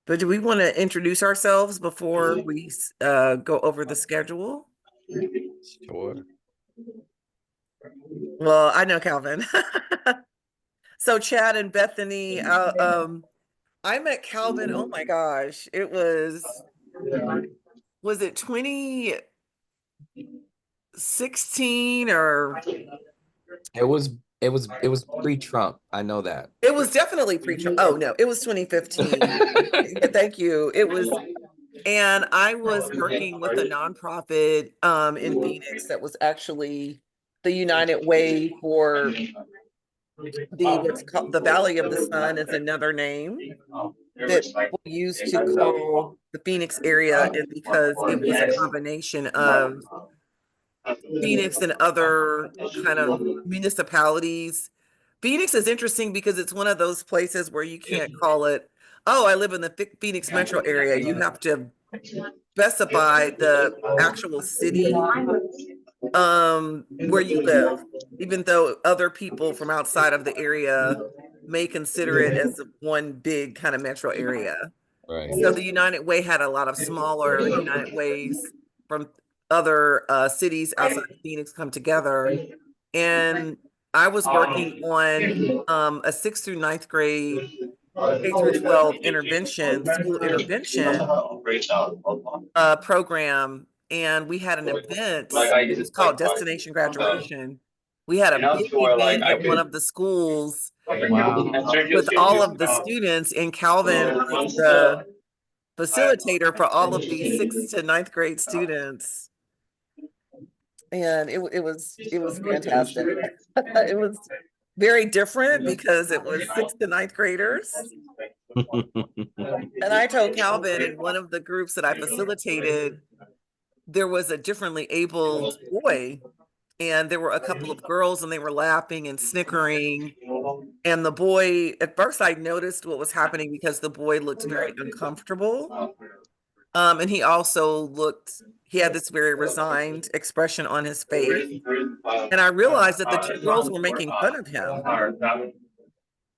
But do we want to introduce ourselves before we go over the schedule? Sure. Well, I know Calvin. So Chad and Bethany, I met Calvin. Oh my gosh, was it 2016 or It was pre-Trump. I know that. it was definitely pre-Trump. Oh no, it was 2015. Thank you. And I was working with a nonprofit in Phoenix that was actually the United Way for the what's called the Valley of the Sun is another name that people used to call the Phoenix area, and because it was a combination of Phoenix and other kind of municipalities. Phoenix is interesting because it's one of those places where you can't call it, oh, I live in the Phoenix metro area. You have to specify the actual city where you live, even though other people from outside of the area may consider it as one big kind of metro area. Right. So the United Way had a lot of smaller United Ways from other cities outside of Phoenix come together. And I was working on a sixth through ninth grade K through 12 intervention, school intervention program. And we had an event. It was called Destination Graduation. We had a big event at one of the schools with all of the students, and Calvin was the facilitator for all of these sixth to ninth grade students. And it was fantastic. It was very different because it was sixth to ninth graders. And I told Calvin in one of the groups that I facilitated, there was a differently abled boy, and there were a couple of girls, and they were laughing and snickering. And the boy, at first, I noticed what was happening because the boy looked very uncomfortable. And he had this very resigned expression on his face. And I realized that the two girls were making fun of him.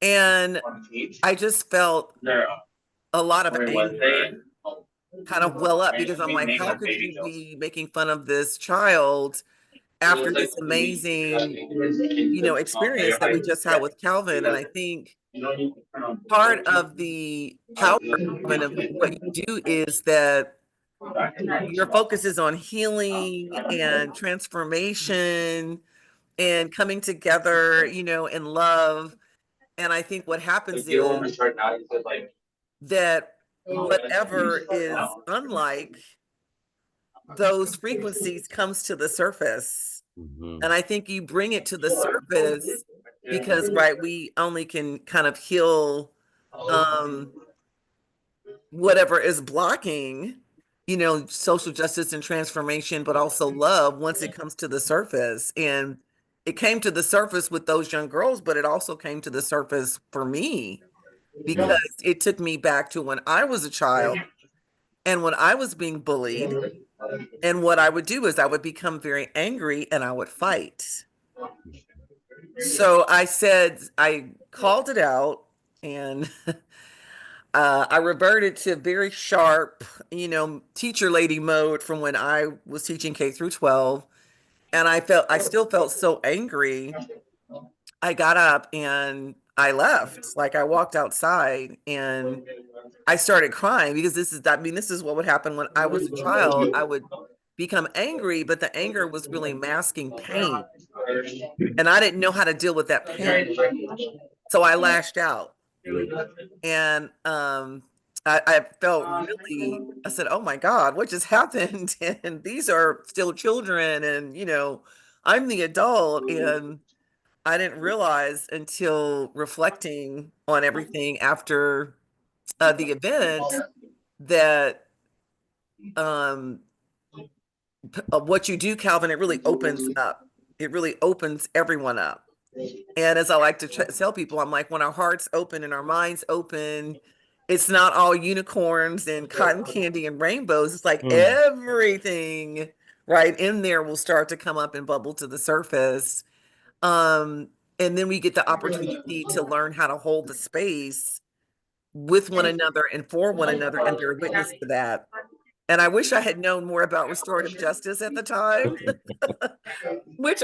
And I just felt a lot of anger kind of well up because I'm like, how could you be making fun of this child after this amazing, experience that we just had with Calvin? And I think part of the power of what you do is that your focus is on healing and transformation and coming together, in love. And I think what happens is that whatever is unlike those frequencies comes to the surface. Mhm. And I think you bring it to the surface because, right, we only can kind of heal um, whatever is blocking, social justice and transformation, but also love once it comes to the surface. And it came to the surface with those young girls, but it also came to the surface for me because it took me back to when I was a child and when I was being bullied. And what I would do is I would become very angry and I would fight. So I called it out, and I reverted to very sharp, teacher lady mode from when I was teaching K through 12. And I still felt so angry. I got up and I left. Like I walked outside and I started crying because this is what would happen when I was a child. I would become angry, but the anger was really masking pain. And I didn't know how to deal with that pain. So I lashed out. And I felt really, I said, oh my God, what just happened? And these are still children. And, I'm the adult. And I didn't realize until reflecting on everything after the event that um, what you do, Calvin, it really opens up. It really opens everyone up. And as I like to tell people, I'm like, when our hearts open and our minds open, it's not all unicorns and cotton candy and rainbows. It's like Mm. everything right in there will start to come up and bubble to the surface. Um, and then we get the opportunity to learn how to hold the space with one another and for one another and bear witness to that. And I wish I had known more about restorative justice at the time, which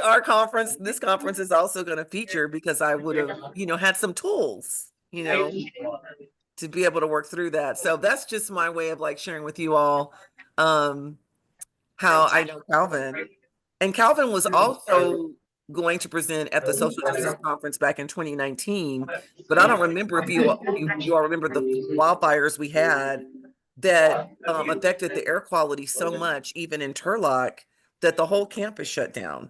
this conference is also going to feature, because I would have, had some tools, to be able to work through that. So that's just my way of like sharing with you all how I know Calvin. And Calvin was also going to present at the Social Justice Conference back in 2019, but I don't remember if you all remember the wildfires we had that affected the air quality so much, even in Turlock, that the whole campus shut down.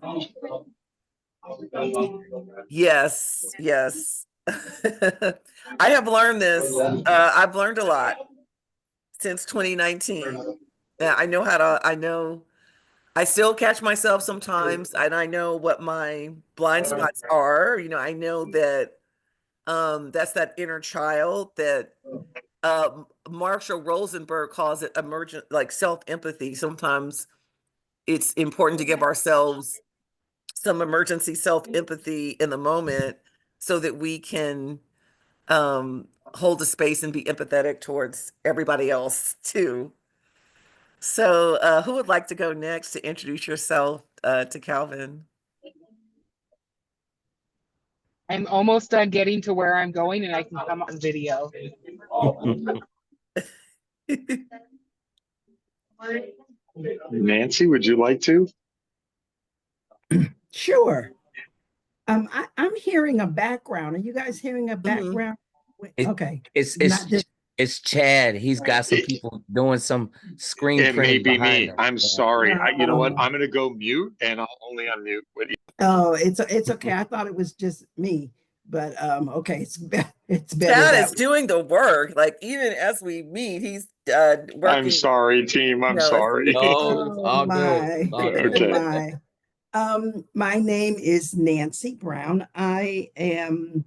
Yes, yes. I have learned this. I've learned a lot since 2019. I still catch myself sometimes, and I know what my blind spots are. I know that that's that inner child that Marshall Rosenberg calls it emergent, like self-empathy. Sometimes it's important to give ourselves some emergency self-empathy in the moment so that we can hold a space and be empathetic towards everybody else too. So, who would like to go next to introduce yourself to Calvin? I'm almost done getting to where I'm going and I can come on video. Nancy, would you like to? Sure. I'm hearing a background. Are you guys hearing a background? Okay. It's Not just it's Chad. He's got some people doing some screen It may printing be behind me. him. I'm Yeah. sorry. You know what? Oh. I'm going to go mute and I'll only unmute when you. Oh, it's okay. I thought it was just me, but okay, it's better Chad that is doing the work. Like, even as we meet, he's I'm working. sorry, team. I'm sorry. No, it's all good. my. It's all good. Okay. My name is Nancy Brown. I am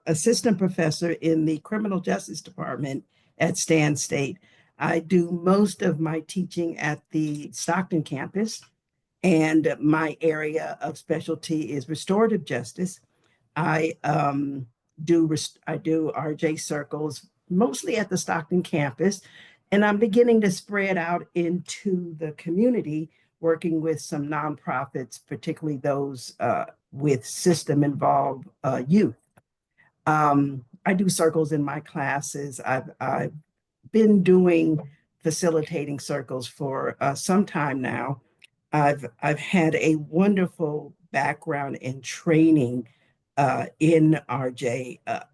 assistant professor in the criminal justice department at Stan State. I do most of my teaching at the Stockton campus, and my area of specialty is restorative justice. I I do RJ circles mostly at the Stockton campus, and I'm beginning to spread out into the community, working with some nonprofits, particularly those with system involved youth. I do circles in my classes. I've been doing facilitating circles for some time now. I've had a wonderful background in training in RJ, at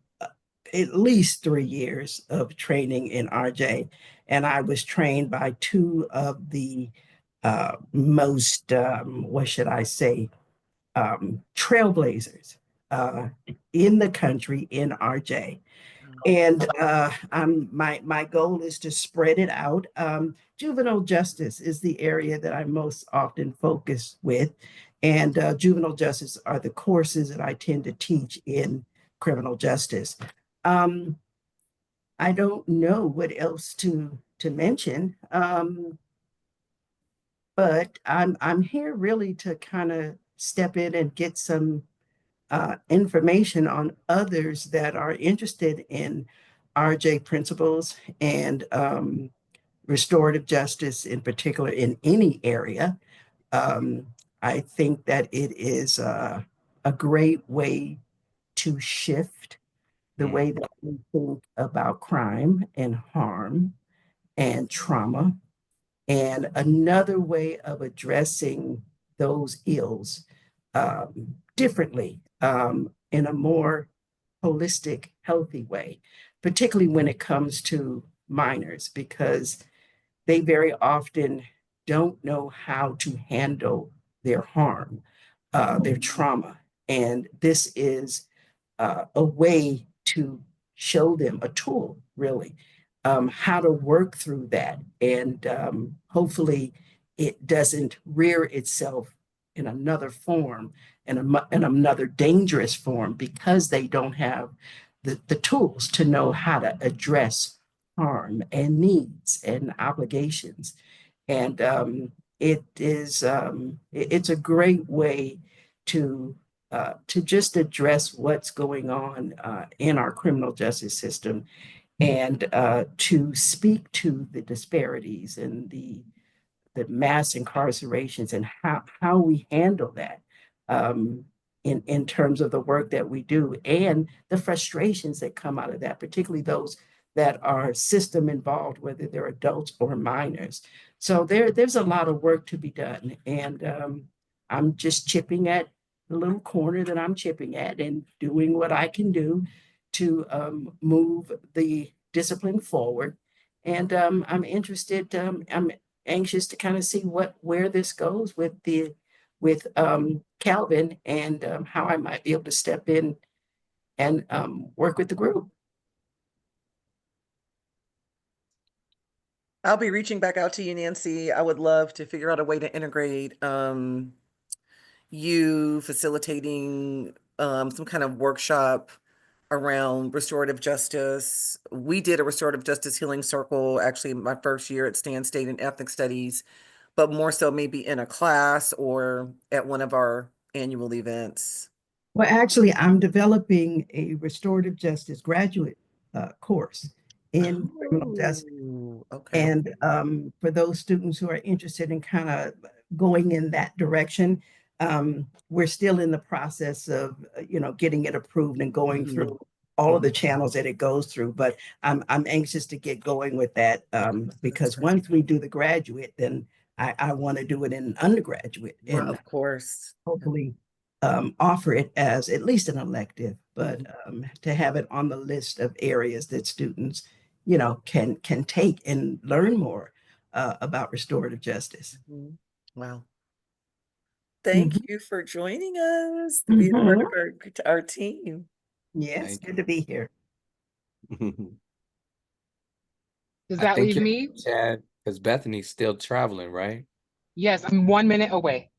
least 3 years of training in RJ, and I was trained by two of the most what should I say, trailblazers uh, in the country in RJ. And my goal is to spread it out. Juvenile justice is the area that I most often focus with, and juvenile justice are the courses that I tend to teach in criminal justice. Um, I don't know what else to mention, but I'm here really to kind of step in and get some information on others that are interested in RJ principles and restorative justice in particular in any area. Um, I think that it is a great way to shift the way that we think about crime and harm and trauma, and another way of addressing those ills differently, in a more holistic, healthy way, particularly when it comes to minors, because they very often don't know how to handle their harm, their trauma. And this is a way to show them a tool, really, how to work through that. And hopefully it doesn't rear itself in another form, in another dangerous form, because they don't have the tools to know how to address harm and needs and obligations. And it's a great way to just address what's going on in our criminal justice system and to speak to the disparities and the mass incarcerations and how we handle that in terms of the work that we do and the frustrations that come out of that, particularly those that are system involved, whether they're adults or minors. So there's a lot of work to be done. And I'm just chipping at the little corner that I'm chipping at and doing what I can do to move the discipline forward. And I'm interested, I'm anxious to kind of see where this goes with Calvin and how I might be able to step in and work with the group. I'll be reaching back out to you, Nancy. I would love to figure out a way to integrate you facilitating some kind of workshop around restorative justice. We did a restorative justice healing circle, actually my first year at Stan State in ethnic studies, but more so maybe in a class or at one of our annual events. Well, actually, I'm developing a restorative justice graduate course in criminal justice. Okay. And for those students who are interested in kind of going in that direction, we're still in the process of, getting it approved and going through all of the channels that it goes through. But I'm anxious to get going with that because once we do the graduate, then I want to do it in undergraduate and of course, hopefully offer it as at least an elective, but to have it on the list of areas that students, can take and learn more about restorative justice. Wow. Thank you for joining us to be a part of our team. Yes, good to be here. Does that leave me? Chad, because Bethany's still traveling, right? Yes, I'm 1 minute away.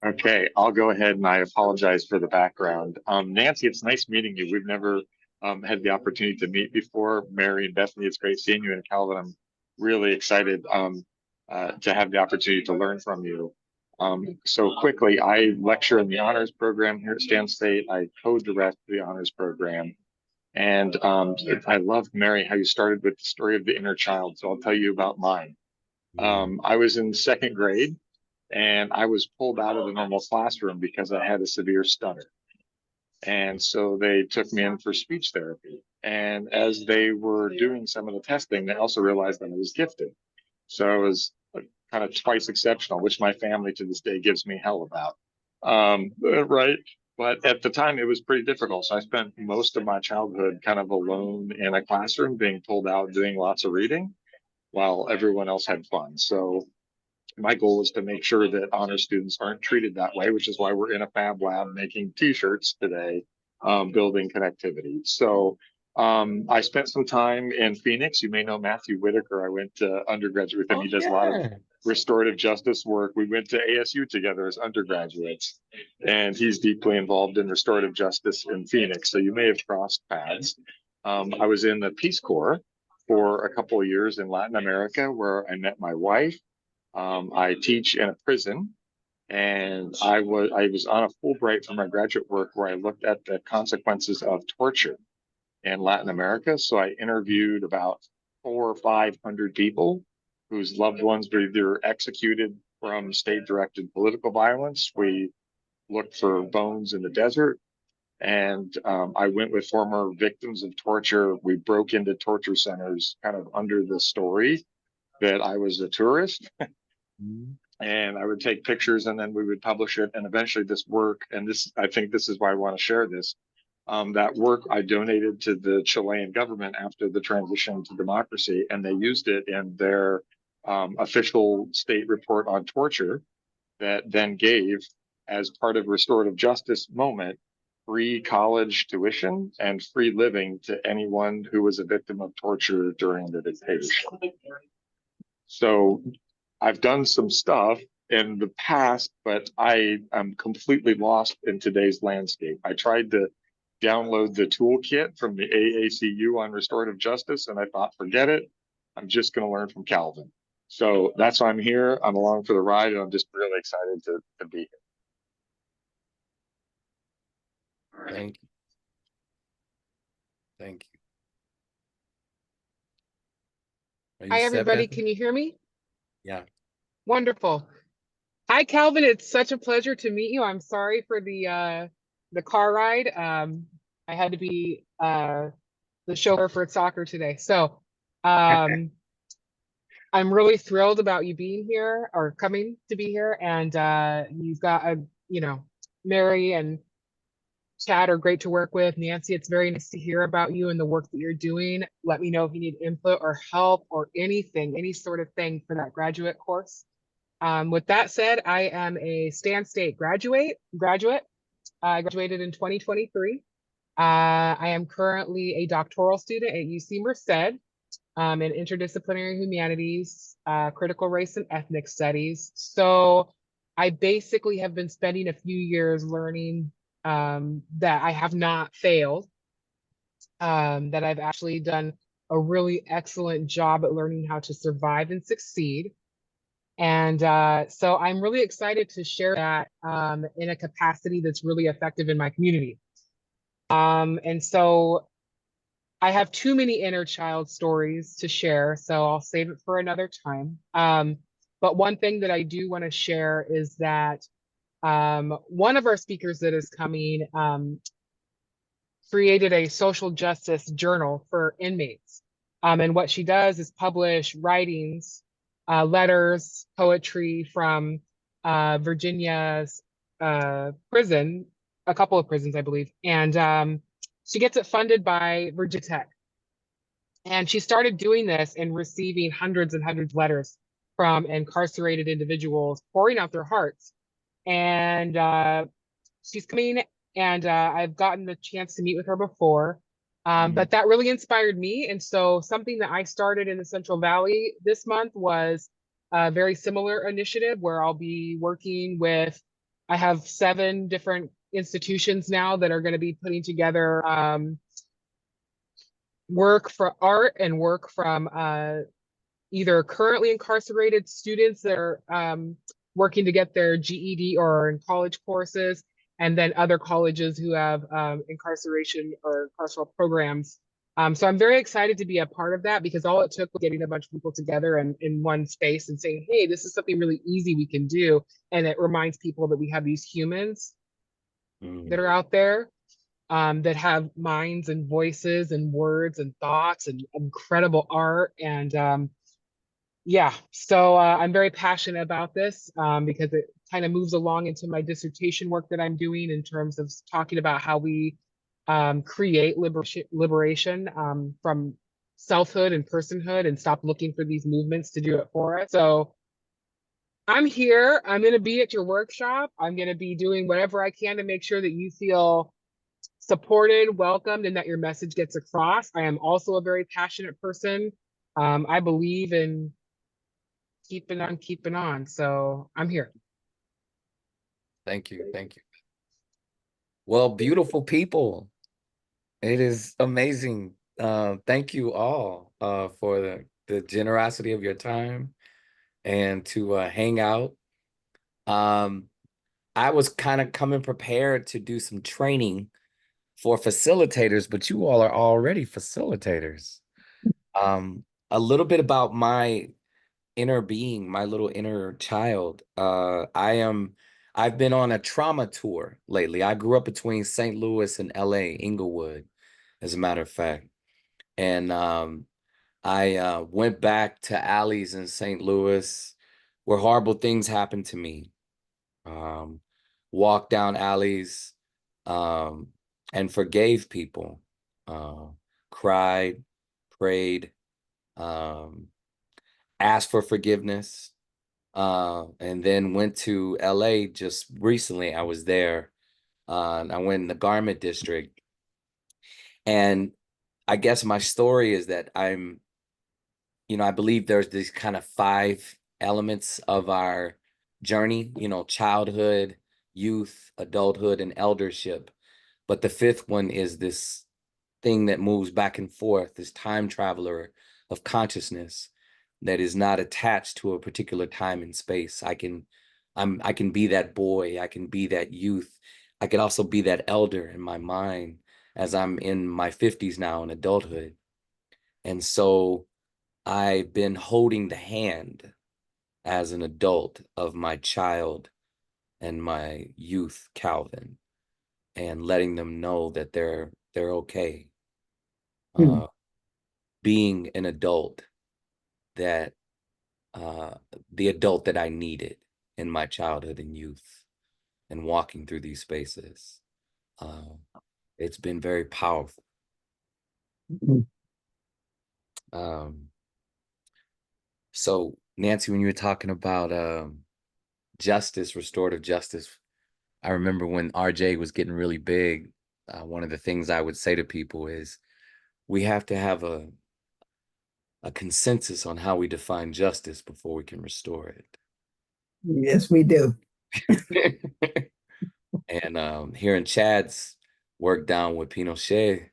Okay, I'll go ahead and I apologize for the background. Nancy, it's nice meeting you. We've never had the opportunity to meet before. Mary and Bethany, it's great seeing you. And Calvin, I'm really excited to have the opportunity to learn from you. So quickly, I lecture in the honors program here at Stan State. I co-direct the honors program. And I love, Mary, how you started with the story of the inner child. So I'll tell you about mine. I was in second grade and I was pulled out of the normal classroom because I had a severe stutter. And so they took me in for speech therapy. And as they were doing some of the testing, they also realized that I was gifted. So I was kind of twice exceptional, which my family to this day gives me hell about. Right. But at the time, it was pretty difficult. So I spent most of my childhood kind of alone in a classroom, being pulled out, doing lots of reading while everyone else had fun. So my goal is to make sure that honor students aren't treated that way, which is why we're in a fab lab making t-shirts today, building connectivity. So I spent some time in Phoenix. You may know Matthew Whitaker. I went to undergraduate with him. He does a lot of restorative justice work. We went to ASU together as undergraduates, and he's deeply involved in restorative justice in Phoenix. So you may have crossed paths. I was in the Peace Corps for a couple of years in Latin America, where I met my wife. I teach in a prison, and I was on a Fulbright for my graduate work where I looked at the consequences of torture in Latin America. So I interviewed about 400 or 500 people whose loved ones were either executed from state-directed political violence. We looked for bones in the desert, and I went with former victims of torture. We broke into torture centers kind of under the story that I was a tourist. And I would take pictures and then we would publish it. And eventually this work, and I think this is why I want to share this, that work I donated to the Chilean government after the transition to democracy, and they used it in their official state report on torture that then gave, as part of restorative justice moment, free college tuition and free living to anyone who was a victim of torture during the dictatorship. So I've done some stuff in the past, but I am completely lost in today's landscape. I tried to download the toolkit from the AACU on restorative justice, and I thought, forget it. I'm just going to learn from Calvin. So that's why I'm here. I'm along for the ride, and I'm just really excited to be here. Thank you. Thank you. Are you Hi, set, everybody. Bethany? Can you hear me? Yeah. Wonderful. Hi, Calvin. It's such a pleasure to meet you. I'm sorry for the car ride. I had to be the chauffeur for soccer today. So um, I'm really thrilled about you being here or coming to be here. And you've got Mary and Chad are great to work with. Nancy, it's very nice to hear about you and the work that you're doing. Let me know if you need input or help or anything, any sort of thing for that graduate course. With that said, I am a Stan State graduate. I graduated in 2023. I am currently a doctoral student at UC Merced in interdisciplinary humanities, critical race and ethnic studies. So I basically have been spending a few years learning that I have not failed, that I've actually done a really excellent job at learning how to survive and succeed. And so I'm really excited to share that in a capacity that's really effective in my community. And so I have too many inner child stories to share, so I'll save it for another time. But one thing that I do want to share is that one of our speakers that is coming created a social justice journal for inmates. And what she does is publish writings, letters, poetry from Virginia's prison, a couple of prisons, I believe. And she gets it funded by Virginia Tech. And she started doing this and receiving hundreds and hundreds of letters from incarcerated individuals pouring out their hearts. And she's coming, and I've gotten the chance to meet with her before. But that really inspired me. And so something that I started in the Central Valley this month was a very similar initiative where I'll be working with, I have 7 different institutions now that are going to be putting together work for art and work from either currently incarcerated students that are working to get their GED or in college courses, and then other colleges who have incarceration or carceral programs. So I'm very excited to be a part of that because all it took was getting a bunch of people together and in one space and saying, hey, this is something really easy we can do. And it reminds people that we have these humans that are out there that have minds and voices and words and thoughts and incredible art. And yeah, so I'm very passionate about this because it kind of moves along into my dissertation work that I'm doing in terms of talking about how we create liberation from selfhood and personhood and stop looking for these movements to do it for us. So I'm here. I'm going to be at your workshop. I'm going to be doing whatever I can to make sure that you feel supported, welcomed, and that your message gets across. I am also a very passionate person. I believe in keeping on. So I'm here. Thank you. Thank you. Well, beautiful people. It is amazing. Thank you all for the generosity of your time and to hang out. I was kind of coming prepared to do some training for facilitators, but you all are already facilitators. A little bit about my inner being, my little inner child. I've been on a trauma tour lately. I grew up between St. Louis and LA, Inglewood, as a matter of fact. And I went back to alleys in St. Louis where horrible things happened to me. Walked down alleys and forgave people, cried, prayed, asked for forgiveness, and then went to LA just recently. I was there. I went in the garment district. And I guess my story is that I believe there's these kind of 5 elements of our journey, childhood, youth, adulthood, and eldership. But the 5th one is this thing that moves back and forth, this time traveler of consciousness that is not attached to a particular time and space. I can be that boy, I can be that youth, I can also be that elder in my mind. as I'm in my 50s now in adulthood. And so I've been holding the hand as an adult of my child and my youth, Calvin, and letting them know that they're okay. Mm. Being an adult that the adult that I needed in my childhood and youth, and walking through these spaces. It's been very powerful. Mm. So Nancy, when you were talking about justice, restorative justice, I remember when RJ was getting really big, one of the things I would say to people is we have to have a consensus on how we define justice before we can restore it. Yes, we do. And hearing Chad's work down with Pinochet,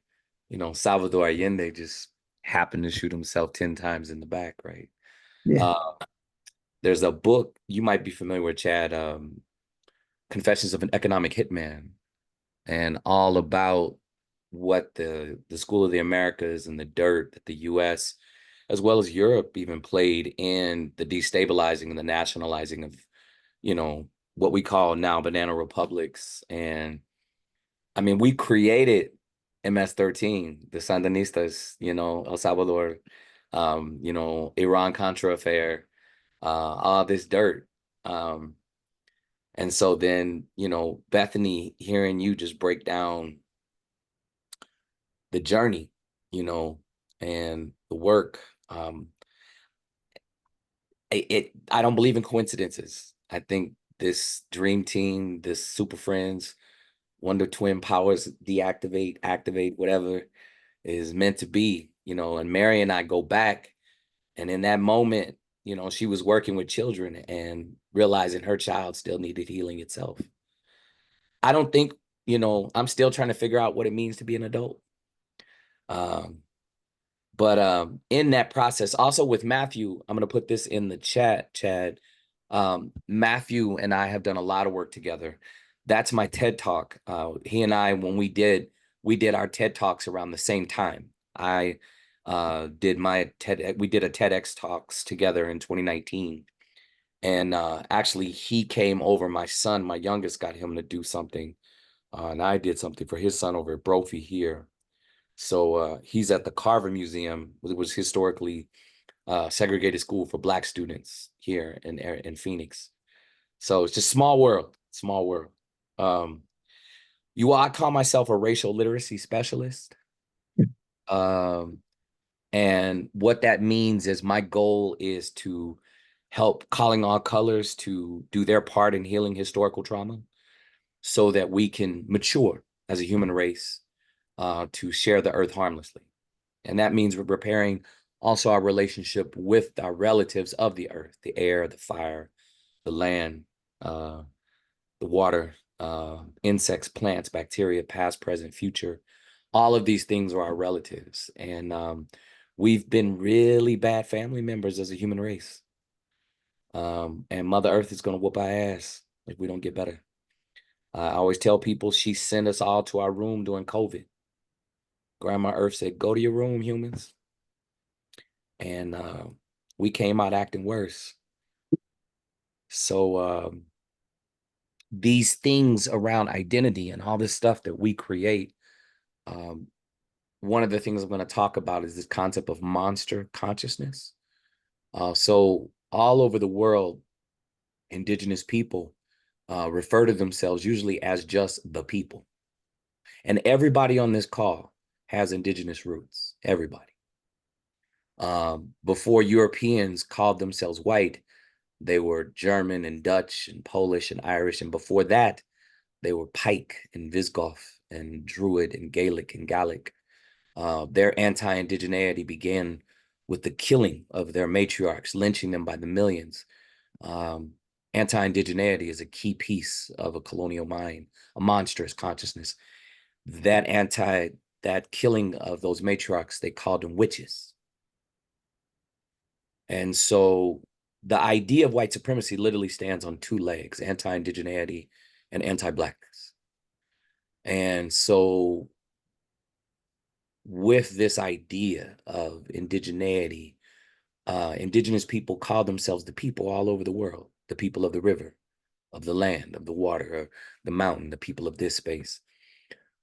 Salvador Allende just happened to shoot himself 10 times in the back, right? Yeah. There's a book, you might be familiar with, Chad, Confessions of an Economic Hitman, and all about what the School of the Americas and the dirt that the US, as well as Europe, even played in the destabilizing and the nationalizing of, what we call now banana republics. And I mean, we created MS-13, the Sandinistas, El Salvador, Iran-Contra affair, all this dirt. And so then, Bethany, hearing you just break down the journey, and the work, I don't believe in coincidences. I think this dream team, this super friends, Wonder Twin powers, deactivate, activate, whatever is meant to be, and Mary and I go back. And in that moment, she was working with children and realizing her child still needed healing itself. I don't think, I'm still trying to figure out what it means to be an adult. But in that process, also with Matthew, I'm going to put this in the chat, Chad. Matthew and I have done a lot of work together. That's my TED Talk. He and I, when we did our TED Talks around the same time. I did my we did a TEDx Talks together in 2019. And actually, he came over, my son, my youngest, got him to do something. And I did something for his son over at Brophy here. So he's at the Carver Museum. It was historically segregated school for Black students here in Phoenix. So it's just small world, small world. I call myself a racial literacy specialist. And what that means is my goal is to help Calling All Colors to do their part in healing historical trauma so that we can mature as a human race to share the earth harmlessly. And that means we're repairing also our relationship with our relatives of the earth, the air, the fire, the land, the water, insects, plants, bacteria, past, present, future. All of these things are our relatives. And we've been really bad family members as a human race. And Mother Earth is going to whoop our ass if we don't get better. I always tell people she sent us all to our room during COVID. Grandma Earth said, go to your room, humans. And we came out acting worse. So these things around identity and all this stuff that we create, one of the things I'm going to talk about is this concept of monster consciousness. So all over the world, indigenous people refer to themselves usually as just the people. And everybody on this call has indigenous roots, everybody. Before Europeans called themselves white, they were German and Dutch and Polish and Irish. And before that, they were Pike and Visigoth and Druid and Gaelic and Gallic. Their anti-indigeneity began with the killing of their matriarchs, lynching them by the millions. Anti-indigeneity is a key piece of a colonial mind, a monstrous consciousness. That killing of those matriarchs, they called them witches. And so the idea of white supremacy literally stands on two legs: anti-indigeneity and anti-Blackness. And so with this idea of indigeneity. Indigenous people call themselves the people all over the world, the people of the river, of the land, of the water, of the mountain, the people of this space.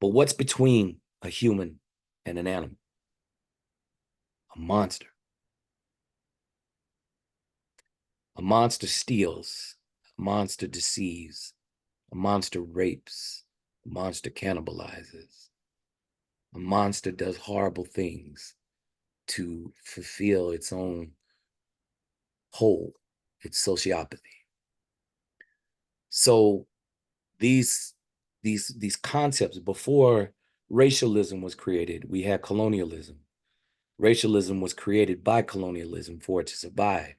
But what's between a human and an animal? A monster. A monster steals, a monster deceives, a monster rapes, a monster cannibalizes, a monster does horrible things to fulfill its own whole, its sociopathy. So these concepts, before racialism was created, we had colonialism. Racialism was created by colonialism for it to survive.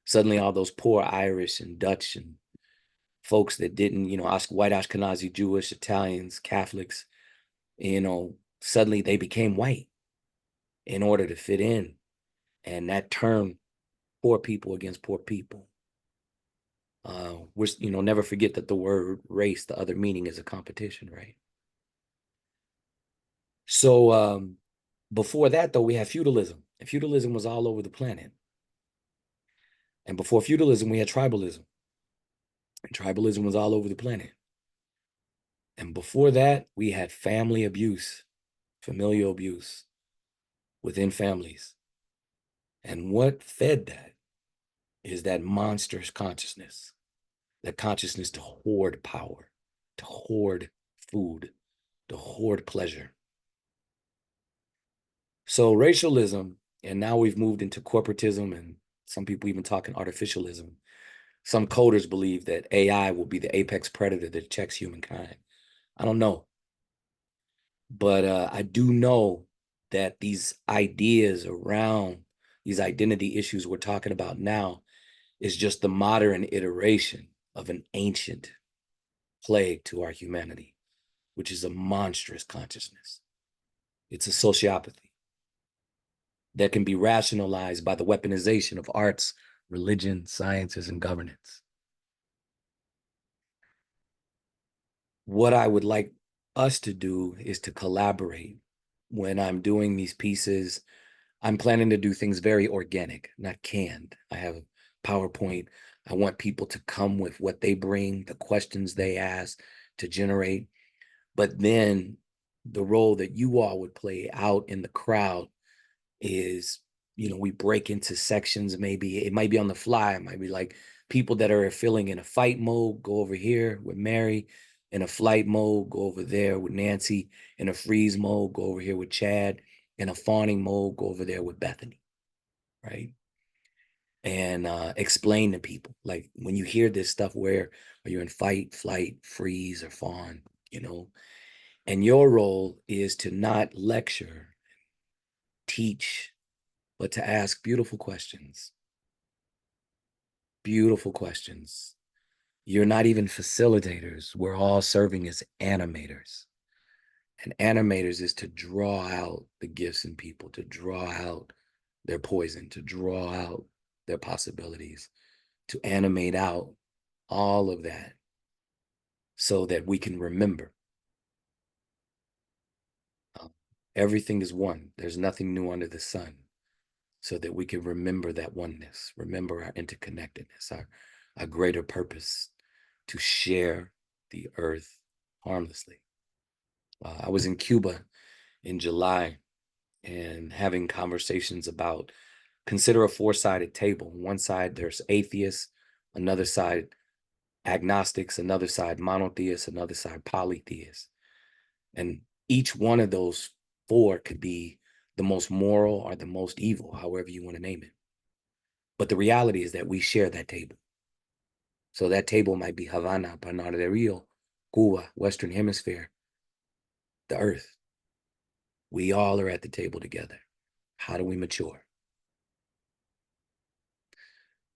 Suddenly all those poor Irish and Dutch and folks that didn't, white Ashkenazi Jewish, Italians, Catholics, suddenly they became white in order to fit in. And that turned poor people against poor people. Never forget that the word race, the other meaning is a competition, right? So before that, though, we had feudalism, and feudalism was all over the planet. And before feudalism, we had tribalism, and tribalism was all over the planet. And before that, we had family abuse, familial abuse within families. And what fed that is that monstrous consciousness, that consciousness to hoard power, to hoard food, to hoard pleasure. So racialism, and now we've moved into corporatism, and some people even talking artificialism. Some coders believe that AI will be the apex predator that checks humankind. I don't know. But I do know that these ideas around these identity issues we're talking about now is just the modern iteration of an ancient plague to our humanity, which is a monstrous consciousness. It's a sociopathy that can be rationalized by the weaponization of arts, religion, sciences, and governance. What I would like us to do is to collaborate. When I'm doing these pieces, I'm planning to do things very organic, not canned. I have PowerPoint. I want people to come with what they bring, the questions they ask to generate. But then the role that you all would play out in the crowd is, we break into sections. Maybe it might be on the fly. It might be like people that are feeling in a fight mode, go over here with Mary. In a flight mode, go over there with Nancy. In a freeze mode, go over here with Chad. In a fawning mode, go over there with Bethany, right? And explain to people, like, when you hear this stuff, where are you in fight, flight, freeze, or fawn, and your role is to not lecture, teach, but to ask beautiful questions. Beautiful questions. You're not even facilitators. We're all serving as animators. And animators is to draw out the gifts in people, to draw out their poison, to draw out their possibilities, to animate out all of that so that we can remember. Everything is one. There's nothing new under the sun, so that we can remember that oneness, remember our interconnectedness, our greater purpose to share the earth harmlessly. I was in Cuba in July and having conversations about, consider a four-sided table. On one side, there's atheists, another side, agnostics, another side, monotheists, another side, polytheists. And each one of those four could be the most moral or the most evil, however you want to name it. But the reality is that we share that table. So that table might be Havana, Bernardo de Rio, Cuba, Western Hemisphere, the earth. We all are at the table together. How do we mature?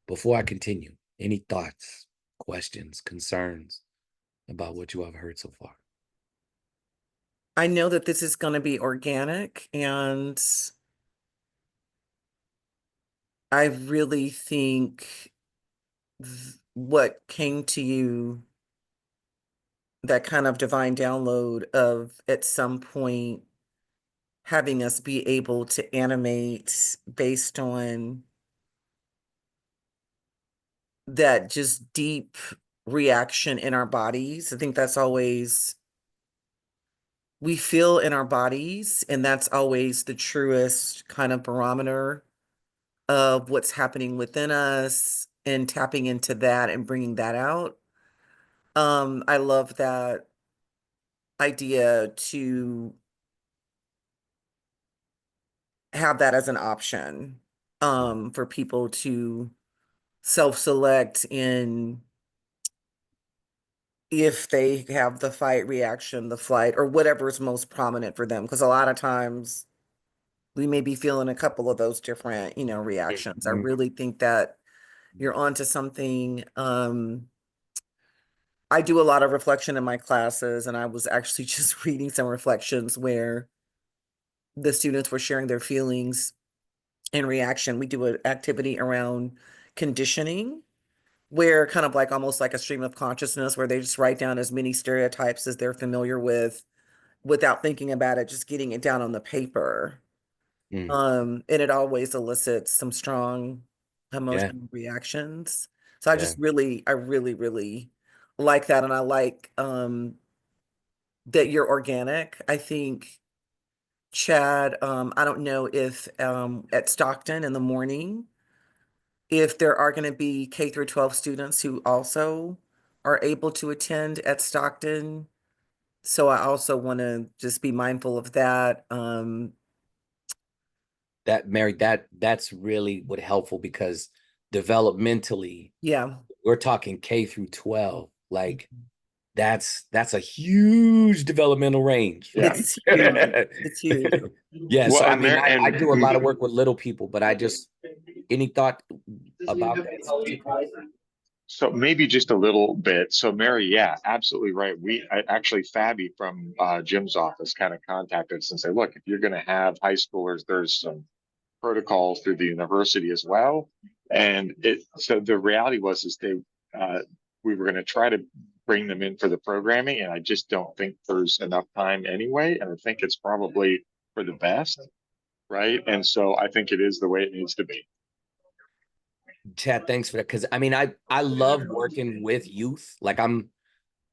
Before I continue, any thoughts, questions, concerns about what you have heard so far? I know that this is going to be organic, and I really think what came to you, that kind of divine download of, at some point, having us be able to animate based on that just deep reaction in our bodies. I think that's always, we feel in our bodies, and that's always the truest kind of barometer of what's happening within us, and tapping into that and bringing that out. I love that idea to have that as an option, for people to self-select in if they have the fight reaction, the flight, or whatever is most prominent for them. Because a lot of times we may be feeling a couple of those different, reactions. I Mhm. really think that you're onto something. I do a lot of reflection in my classes, and I was actually just reading some reflections where the students were sharing their feelings in reaction. We do an activity around conditioning, where kind of like almost like a stream of consciousness, where they just write down as many stereotypes as they're familiar with without thinking about it, just getting it down on the paper. Mm. And it always elicits some strong Yeah, emotional reactions. So I yeah. just I really, really like that. And I like that you're organic. I think, Chad, I don't know if at Stockton in the morning, if there are going to be K through 12 students who also are able to attend at Stockton. So I also want to just be mindful of that. That Mary, that's really what helpful because developmentally, Yeah, we're talking K through 12. Like that's a huge developmental range. Yeah. it's huge. It's huge. Yeah, Well, so I and mean, there I and do a lot of work with little people, but I just any thought about that specifically? so maybe just a little bit. So Mary, yeah, absolutely right. Actually Fabi from Jim's office kind of contacted us and said, look, if you're going to have high schoolers, there's some protocols through the university as well. And so the reality was is uh, we were going to try to bring them in for the programming, and I just don't think there's enough time anyway. And I think it's probably for the best, right? And so I think it is the way it needs to be. Chad, thanks for that. Because I mean, I love working with youth. Like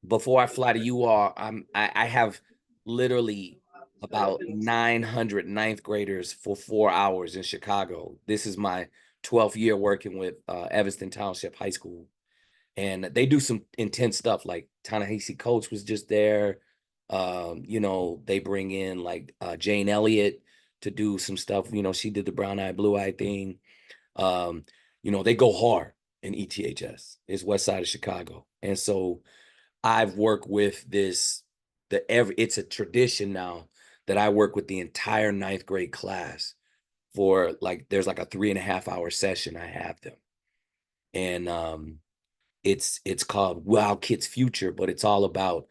before I fly to you all, I have literally about 900 ninth graders for 4 hours in Chicago. This is my 12th year working with Evanston Township High School. And they do some intense stuff. Like Ta-Nehisi Coates was just there. They bring in like Jane Elliott to do some stuff. She did the brown eye, blue eye thing. Um, they go hard in ETHS. It's West Side of Chicago. And so I've worked with it's a tradition now that I work with the entire ninth grade class for there's like a 3.5 hour session I have them. And it's called Wow Kids Future, but it's all about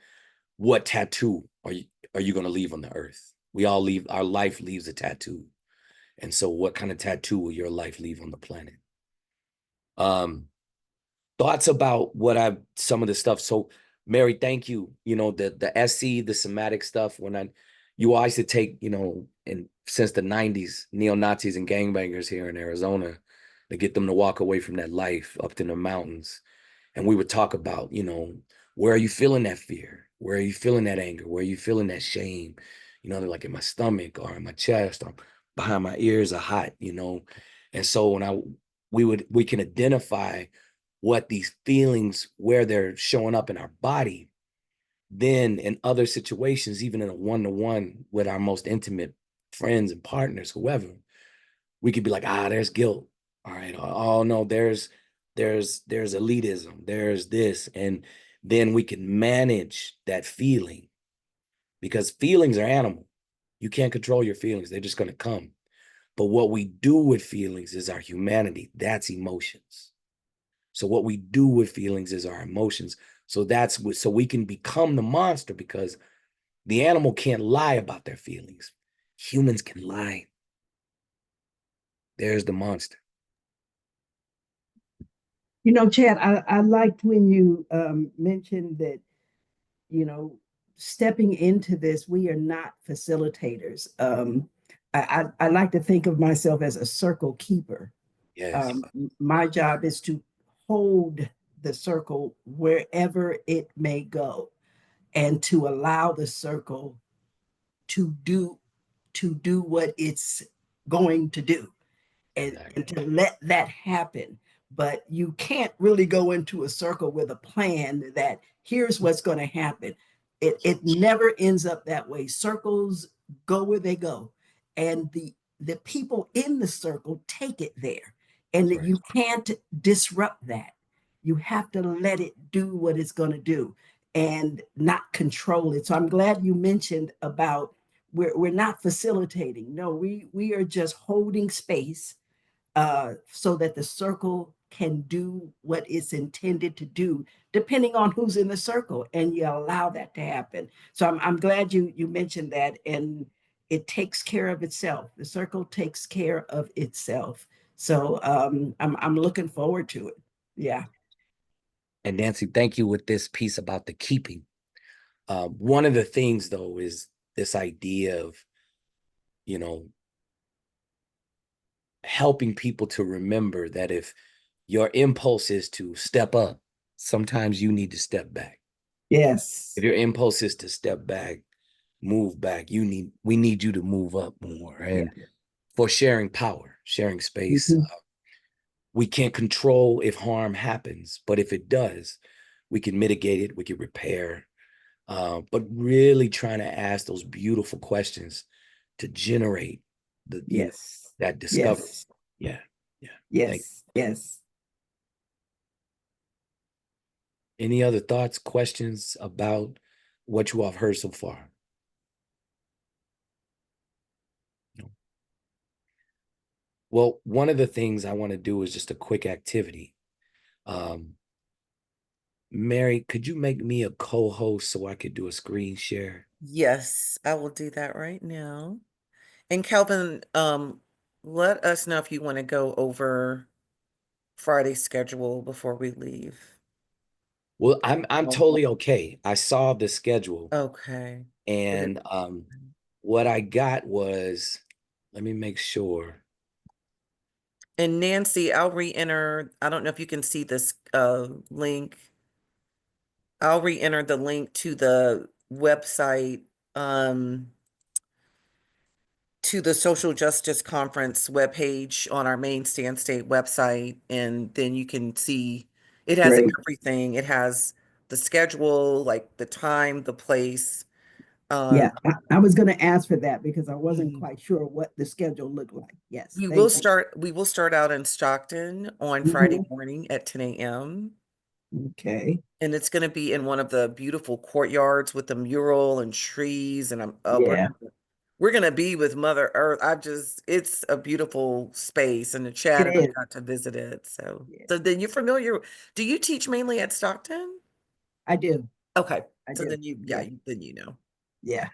what tattoo are you going to leave on the earth? We all leave, our life leaves a tattoo. And so what kind of tattoo will your life leave on the planet? Thoughts about some of the stuff. So Mary, thank you. The SC, the somatic stuff, you always to take, and since the 90s, neo-Nazis and gangbangers here in Arizona, to get them to walk away from that life up in the mountains. And we would talk about, where are you feeling that fear? Where are you feeling that anger? Where are you feeling that shame? They're like in my stomach or in my chest or behind my ears are hot, And so we can identify what these feelings, where they're showing up in our body, then in other situations, even in a one-to-one with our most intimate friends and partners, whoever, we could be like, there's guilt. All right. Oh no, there's elitism. There's this. And then we can manage that feeling because feelings are animal. You can't control your feelings. They're just going to come. But what we do with feelings is our humanity. That's emotions. So what we do with feelings is our emotions. So so we can become the monster because the animal can't lie about their feelings. Humans can lie. There's the monster. Chad, I liked when you mentioned that, you know, stepping into this, we are not facilitators. I like to think of myself as a circle keeper. Yes. My job is to hold the circle wherever it may go, and to allow the circle to do what it's going to do, and to let that happen. But you can't really go into a circle with a plan that here's what's going to happen. It never ends up that way. Circles go where they go, and the people in the circle take it there, and Right. you can't disrupt that. You have to let it do what it's going to do and not control it. So I'm glad you mentioned about we're not facilitating. No, we are just holding space, so that the circle can do what it's intended to do, depending on who's in the circle, and you allow that to happen. So I'm glad you mentioned that, and it takes care of itself. The circle takes care of itself. So I'm looking forward to it. Yeah. And Nancy, thank you with this piece about the keeping. One of the things, though, is this idea of, you know, helping people to remember that if your impulse is to step up, sometimes you need to step back. Yes. If your impulse is to step back, move back, we need you to move up more. And for sharing power, sharing space, we can't control if harm happens, but if it does, we can mitigate it, we can repair. But really trying to ask those beautiful questions to generate that discovery. Yes. Yeah. Yes. Yes. Any other thoughts, questions about what you all have heard so far? No. Well, one of the things I want to do is just a quick activity. Mary, could you make me a co-host so I could do a screen share? Yes, I will do that right now. And Calvin, let us know if you want to go over Friday's schedule before we leave. Well, I'm totally okay. I saw the schedule, Okay. and what I got was, let me make sure. And Nancy, I'll re-enter. I don't know if you can see this link. I'll re-enter the link to the website, to the Social Justice Conference webpage on our main Stand State website, and then you can see it has Great. everything. It has the schedule, like the time, the place. Yeah, I was going to ask for that because I wasn't Mhm. quite sure what the schedule looked like. Yes, We will thank you. start out in Stockton on Friday morning at 10 a.m. Okay. And it's going to be in one of the beautiful courtyards with the mural and trees. And Yeah, we're going to be with Mother Earth. It's a beautiful space, and Chad it and I is. got to visit it. So, Yeah, so then you're familiar. Do you teach mainly at Stockton? I do. Okay. I So do. then Yeah. then you know. Yeah.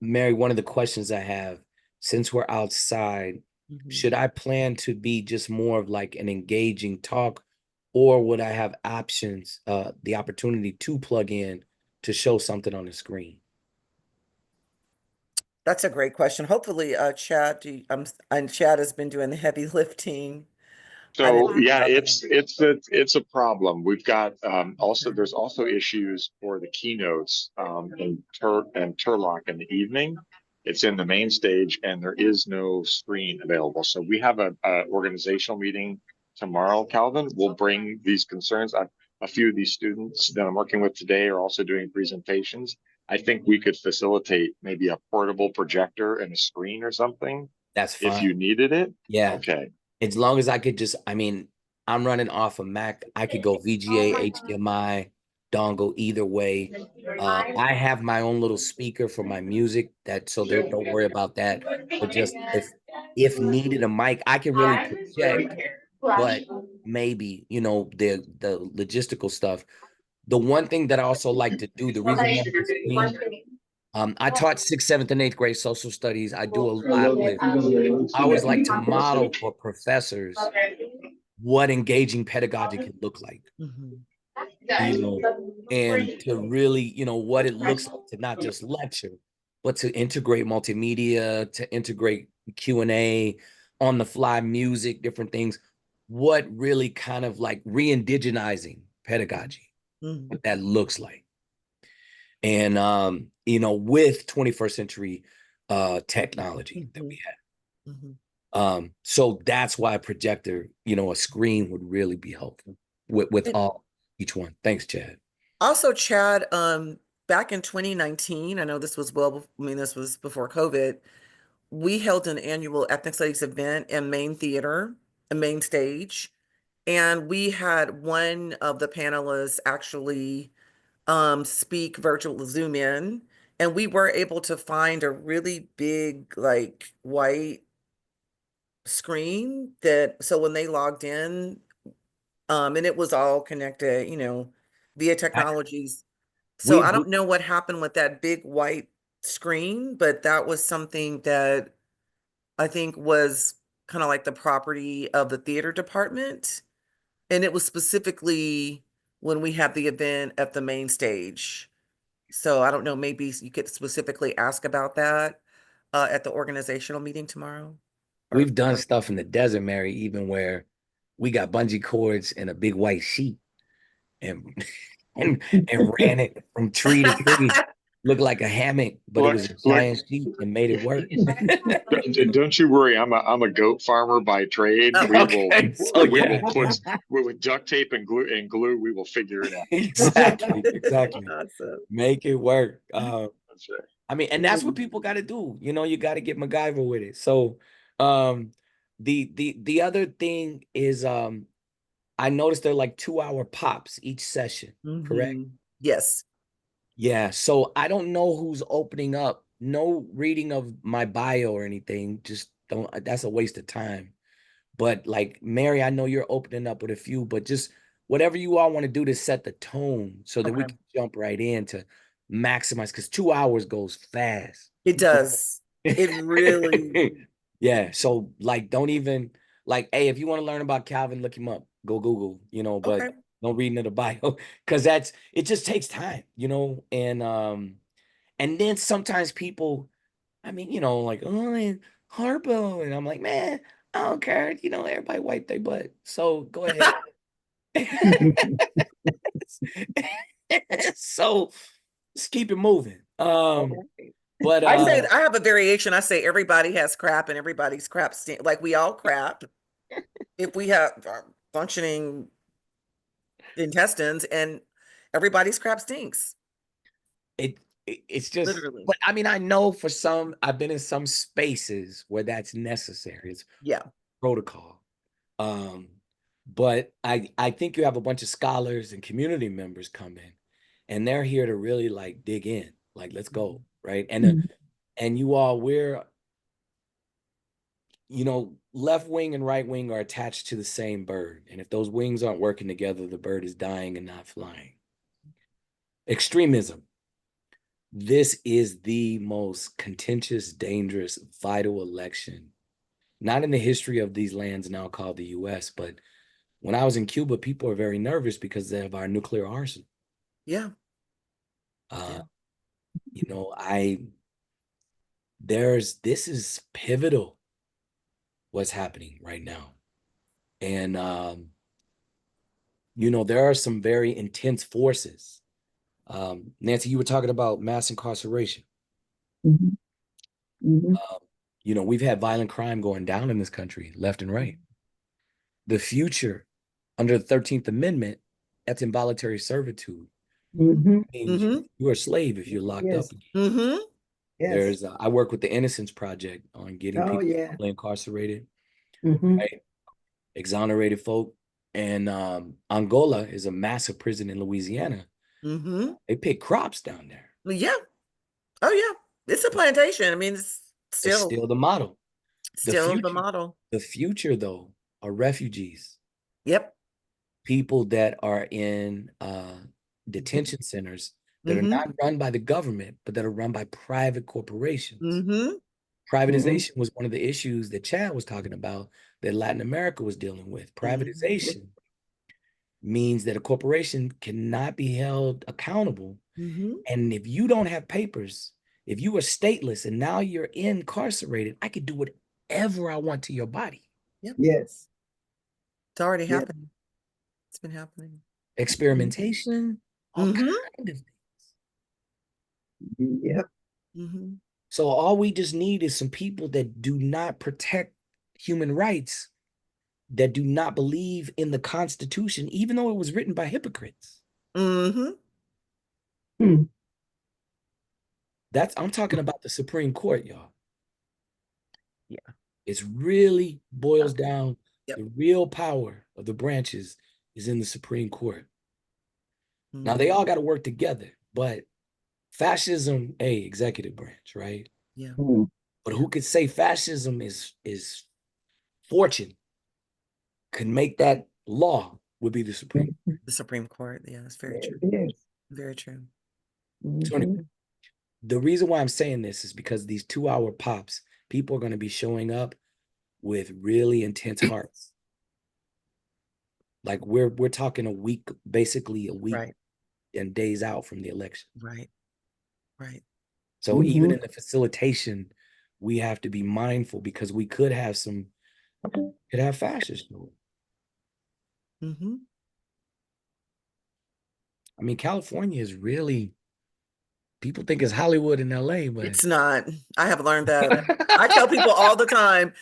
Mary, one of the questions I have, since we're outside, Mhm. should I plan to be just more of like an engaging talk, or would I have options, the opportunity to plug in to show something on the screen? That's a great question. Hopefully, Chad, and Chad has been doing the heavy lifting. I So didn't, yeah, it's a problem. We've got also there's also issues for the keynotes and Turlock in the evening. It's in the main stage and there is no screen available. So we have a organizational meeting tomorrow, Calvin. We'll bring these concerns. A few of these students that I'm working with today are also doing presentations. I think we could facilitate maybe a portable projector and a screen or something That's if you fine. needed it. Yeah. Okay. As long as I could just, I mean, I'm running off a Mac. I could go VGA, HDMI, dongle either way. I have my own little speaker for my music so don't worry about that. But just if needed a mic, I can really project, but maybe, the logistical stuff. The one thing that I also like to do, the reason I wanted to screen, I taught 6th, 7th, and 8th grade social studies. I do a lot with, I always like to model for professors what engaging pedagogy can look like. Mhm. you know, and to really, you know, what it looks like to not just lecture, but to integrate multimedia, to integrate Q&A, on the fly music, different things, what really kind of like re-indigenizing pedagogy, what that looks like. And, you know, with 21st century technology that we have. So that's why a projector, you know, a screen would really be helpful with each one. Thanks, Chad. Also, Chad, back in 2019, I know this was this was before COVID, we held an annual ethnic studies event in Main Theater, a main stage, and we had one of the panelists actually speak virtual Zoom in, and we were able to find a really big, like, white screen that, so when they logged in, and it was all connected, you know, via technologies. So I don't know what happened with that big white screen, but that was something that I think was kind of like the property of the theater department. And it was specifically when we had the event at the main stage. So I don't know, maybe you could specifically ask about that at the organizational meeting tomorrow. We've done stuff in the desert, Mary, even where we got bungee cords and a big white sheet and and ran it from tree to tree. Looked like a hammock, but it was a giant sheet and made it work. Don't you worry, I'm a goat farmer by trade. We will put with duct tape and glue. We will figure it out. Exactly. Awesome. Make it work. That's right. I mean, and that's what people got to do. You know, you got to get MacGyver with it. So, the other thing is, I noticed they're like 2-hour pops each session, correct? Yes. Yeah. So I don't know who's opening up. No reading of my bio or anything. Just don't. That's a waste of time. But like Mary, I know you're opening up with a few, but just whatever you all want to do to set the tone so that we can jump right in to maximize, because 2 hours goes fast. It does. It really. Yeah. So like, don't even like, hey, if you want to learn about Calvin, look him up. Go Google, you know, but don't read into the bio because it just takes time, you know, and then sometimes people, I mean, you know, like, oh, and Harpo, and I'm like, man, I don't care, you know, everybody wipe their butt. So go ahead. So let's keep it moving. But I say I have a variation. I say everybody has crap and everybody's crap stink. Like we all crap. If we have functioning intestines and everybody's crap stinks. It's just literally. But I mean, I know for some, I've been in some spaces where that's necessary. It's protocol. But I think you have a bunch of scholars and community members come in, and they're here to really like dig in, like let's go, right? And you all, we're, you know, left wing and right wing are attached to the same bird, and if those wings aren't working together, the bird is dying and not flying. Extremism. This is the most contentious, dangerous, vital election, not in the history of these lands now called the US, but when I was in Cuba, people are very nervous because of our nuclear arsenal. Yeah. You know, this is pivotal what's happening right now. And, you know, there are some very intense forces. Nancy, you were talking about mass incarceration. You know, we've had violent crime going down in this country, left and right. The future, under the 13th Amendment, that's involuntary servitude. Means you are a slave if you're locked up. There's, I work with the Innocence Project on getting people incarcerated, right? Exonerated folk. And Angola is a massive prison in Louisiana. They pick crops down there. Yeah. Oh, yeah. It's a plantation. I mean, it's still the model. Still the model. The future, though, are refugees. Yep. People that are in detention centers that are not run by the government, but that are run by private corporations. Privatization was one of the issues that Chad was talking about that Latin America was dealing with. Privatization means that a corporation cannot be held accountable. Mm-hmm. And if you don't have papers, if you are stateless and now you're incarcerated, I could do whatever I want to your body. Yep. Yes. It's already Yeah. happening. It's been happening. Experimentation, all Mhm. kind of things. Yep. Mm-hmm. So all we just need is some people that do not protect human rights, that do not believe in the Constitution, even though it was written by hypocrites. Mm-hmm. Hmm. I'm talking about the Supreme Court, y'all. Yeah. It's really boils down, Yep. the real power of the branches is in the Supreme Court. Now they Mm-hmm. all got to work together, but fascism, executive branch, right? Yeah. Hmm. But who could say fascism is fortune could make that law would be the Supreme. The Supreme Court. Yeah, that's very There true. it is. Very true. So anyway, the reason why I'm saying this is because these 2-hour pops, people are going to be showing up with really intense hearts. Like we're talking a week, basically a week Right. and days out from the election. Right. Right. So even in the facilitation, we have to be mindful because we could have fascists. Mm-hmm. I mean, California is really, people think it's Hollywood in LA, but It's not. I have learned that. I tell people all the time,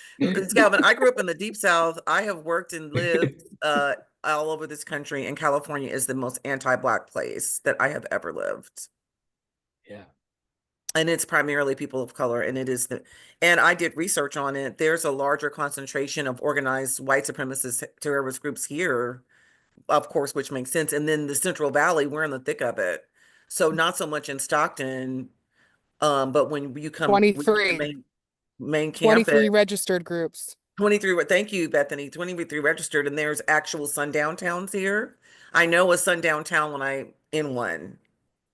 Calvin, I grew up in the Deep South. I have worked and lived all over this country, and California is the most anti-Black place that I have ever lived. yeah. And it's primarily people of color, and and I did research on it. There's a larger concentration of organized white supremacist terrorist groups here, of course, which makes sense. And then the Central Valley, we're in the thick of it. So not so much in Stockton, but when you come to the 23, main campus, 23 registered groups. 23, thank you, Bethany, 23 registered, and there's actual sundown towns here. I know a sundown town when I'm in one.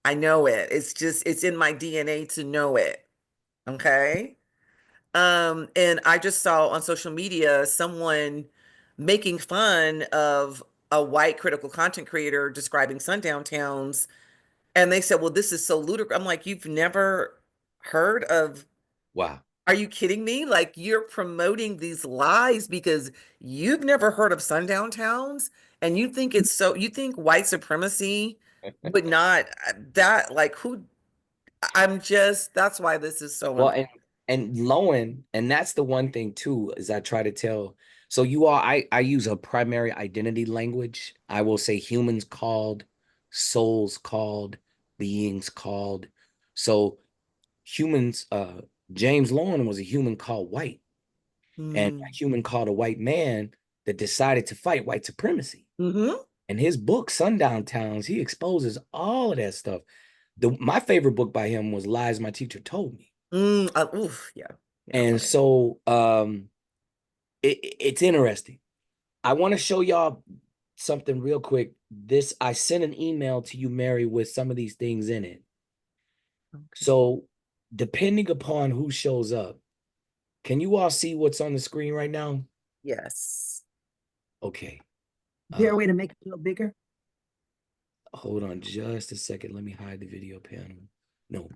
I know it. It's in my DNA to know it. Okay. And I just saw on social media someone making fun of a white critical content creator describing sundown towns. And they said, well, this is so ludicrous. I'm like, you've never heard of, Wow. are you kidding me? Like, you're promoting these lies because you've never heard of sundown towns, and you think white supremacy would not, that, like, that's why this is so Well, important. and that's the one thing too, is I try to tell. So I use a primary identity language. I will say humans called, souls called, beings called. So humans, James Lowen was a human called white, and a human called a white man that decided to fight white supremacy. Mm-hmm. And his book, Sundown Towns, he exposes all of that stuff. My favorite book by him was Lies My Teacher Told Me. Oof, yeah. And so it's interesting. I want to show y'all something real quick. I sent an email to you, Mary, with some of these things in it. Okay. So depending upon who shows up, can you all see what's on the screen right now? Yes. Okay. Is there a way to make it a little bigger? Hold on just a second. Let me hide the video panel. No,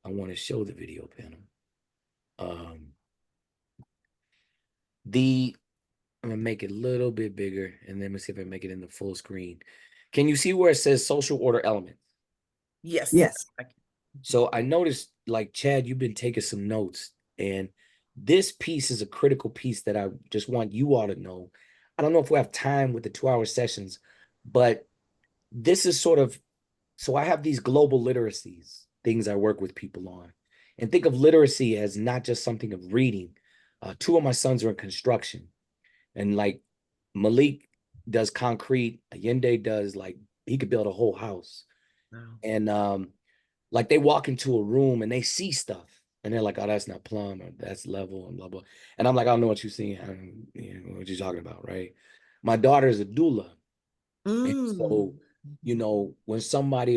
I want to show the video panel. I'm gonna make it a little bit bigger, and then let's see if I make it in the full screen. Can you see where it says social order elements? Yes. Yes. So I noticed, like, Chad, you've been taking some notes, and this piece is a critical piece that I just want you all to know. I don't know if we have time with the 2-hour sessions, but this is so I have these global literacies, things I work with people on. And think of literacy as not just something of reading. 2 of my sons are in construction, and like Malik does concrete, Allende does, like, he could build a whole house. Wow. And like they walk into a room and they see stuff and they're like, oh, that's not plumb, or that's level, and blah blah. And I'm like, I don't know what you're seeing. What you're talking about, right? My daughter is a doula. And so, when somebody,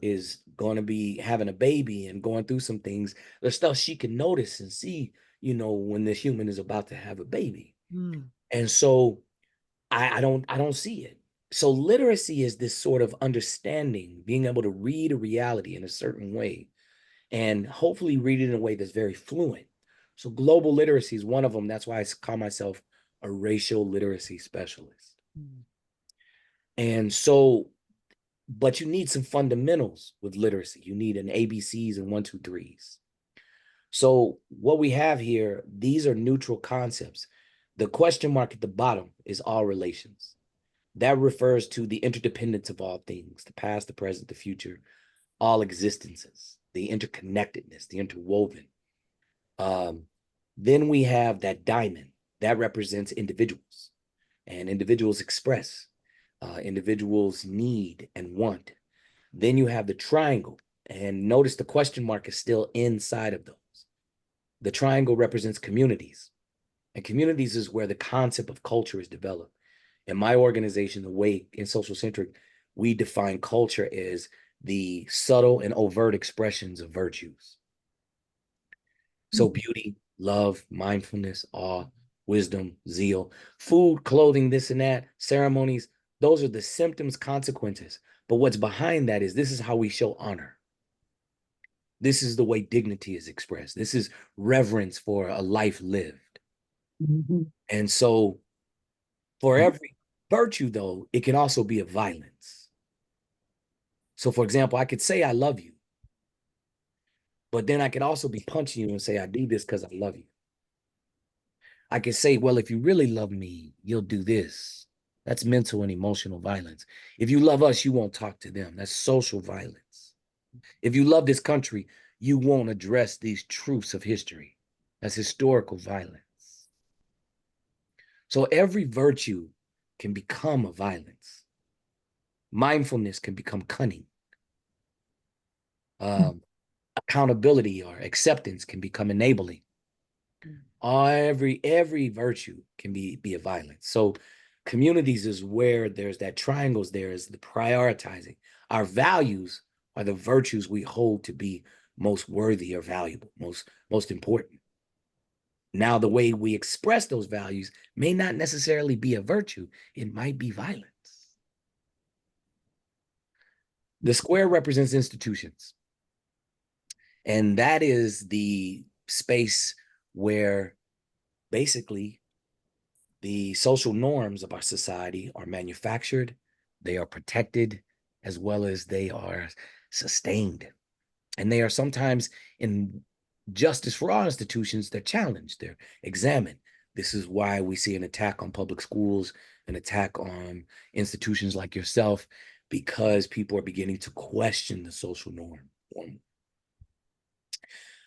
is going to be having a baby and going through some things, there's stuff she can notice and see, when this human is about to have a baby. And so I don't see it. So literacy is this sort of understanding, being able to read a reality in a certain way, and hopefully read it in a way that's very fluent. So global literacy is one of them. That's why I call myself a racial literacy specialist. And so, but you need some fundamentals with literacy. You need an ABCs and 1, 2, 3s. So what we have here, these are neutral concepts. The question mark at the bottom is all relations. That refers to the interdependence of all things, the past, the present, the future, all existences, the interconnectedness, the interwoven. Then we have that diamond that represents individuals, and individuals express, individuals need and want. Then you have the triangle, and notice the question mark is still inside of those. The triangle represents communities, and communities is where the concept of culture is developed. In my organization, the way in Social Centric, we define culture as the subtle and overt expressions of virtues. So beauty, love, mindfulness, awe, wisdom, zeal, food, clothing, this and that, ceremonies, those are the symptoms, consequences. But what's behind that is this is how we show honor. This is the way dignity is expressed. This is reverence for a life lived. And so for every virtue, though, it can also be a violence. So for example, I could say I love you, but then I could also be punching you and say I do this because I love you. I could say, well, if you really love me, you'll do this. That's mental and emotional violence. If you love us, you won't talk to them. That's social violence. If you love this country, you won't address these truths of history. That's historical violence. So every virtue can become a violence. Mindfulness can become cunning. Accountability or acceptance can become enabling. Every virtue can be a violence. So communities is where there's that triangles, there is the prioritizing. Our values are the virtues we hold to be most worthy or valuable, most important. Now, the way we express those values may not necessarily be a virtue. It might be violence. The square represents institutions. And that is the space where basically the social norms of our society are manufactured, they are protected, as well as they are sustained. And they are sometimes, in justice for all institutions, they're challenged, they're examined. This is why we see an attack on public schools, an attack on institutions like yourself, because people are beginning to question the social norm.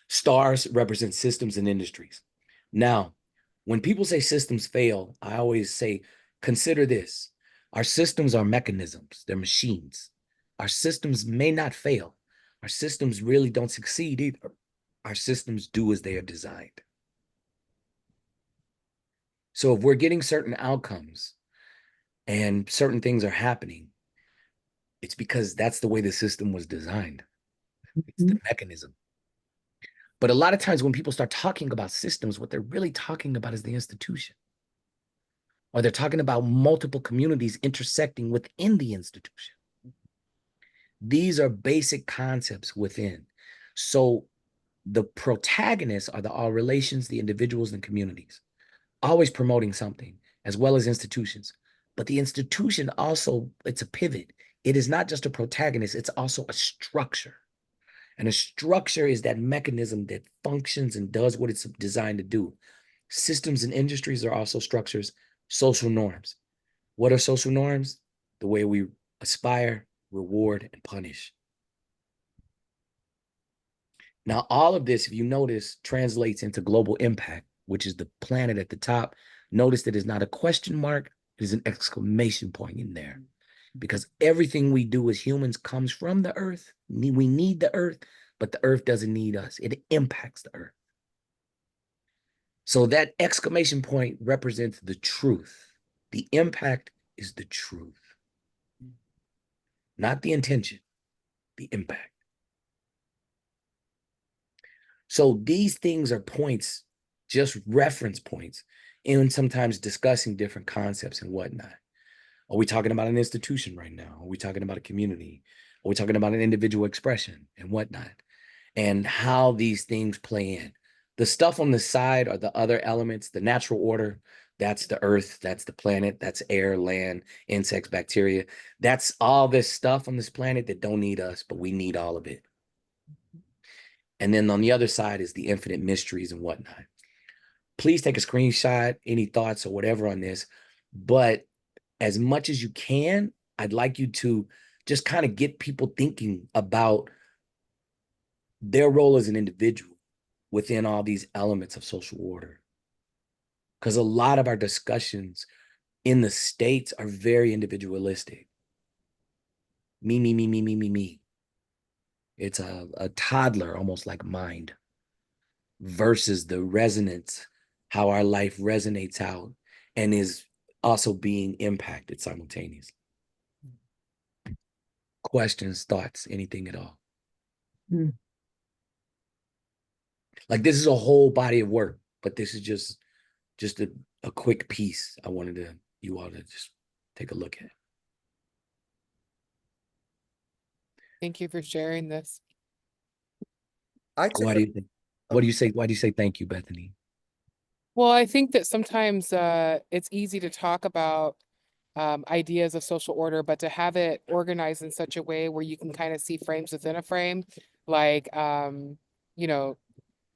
Stars represent systems and industries. Now, when people say systems fail, I always say, consider this. Our systems are mechanisms, they're machines. Our systems may not fail. Our systems really don't succeed either. Our systems do as they are designed. So if we're getting certain outcomes and certain things are happening, it's because that's the way the system was designed. It's the mechanism. But a lot of times when people start talking about systems, what they're really talking about is the institution. Or they're talking about multiple communities intersecting within the institution. These are basic concepts within. So the protagonists are the all relations, the individuals and communities, always promoting something, as well as institutions. But the institution also, it's a pivot. It is not just a protagonist, it's also a structure. And a structure is that mechanism that functions and does what it's designed to do. Systems and industries are also structures, social norms. What are social norms? The way we aspire, reward, and punish. Now, all of this, if you notice, translates into global impact, which is the planet at the top. Notice that it's not a question mark, it is an exclamation point in there. Because everything we do as humans comes from the earth. We need the earth, but the earth doesn't need us. It impacts the earth. So that exclamation point represents the truth. The impact is the truth. Not the intention, the impact. So these things are points, just reference points, in sometimes discussing different concepts and whatnot. Are we talking about an institution right now? Are we talking about a community? Are we talking about an individual expression and whatnot? And how these things play in. The stuff on the side are the other elements, the natural order. That's the earth, that's the planet, that's air, land, insects, bacteria. That's all this stuff on this planet that don't need us, but we need all of it. And then on the other side is the infinite mysteries and whatnot. Please take a screenshot, any thoughts or whatever on this. But as much as you can, I'd like you to just kind of get people thinking about their role as an individual within all these elements of social order. Because a lot of our discussions in the States are very individualistic. Me, me, me, me, me, me, me. It's a toddler, almost like mind, versus the resonance, how our life resonates out and is also being impacted simultaneously. Questions, thoughts, anything at all? Like this is a whole body of work, but this is just a quick piece I wanted you all to just take a look at. Thank you for sharing this. Why do you think? What do you say? Why do you say thank you, Bethany? Well, I think that sometimes it's easy to talk about ideas of social order, but to have it organized in such a way where you can kind of see frames within a frame, like you know,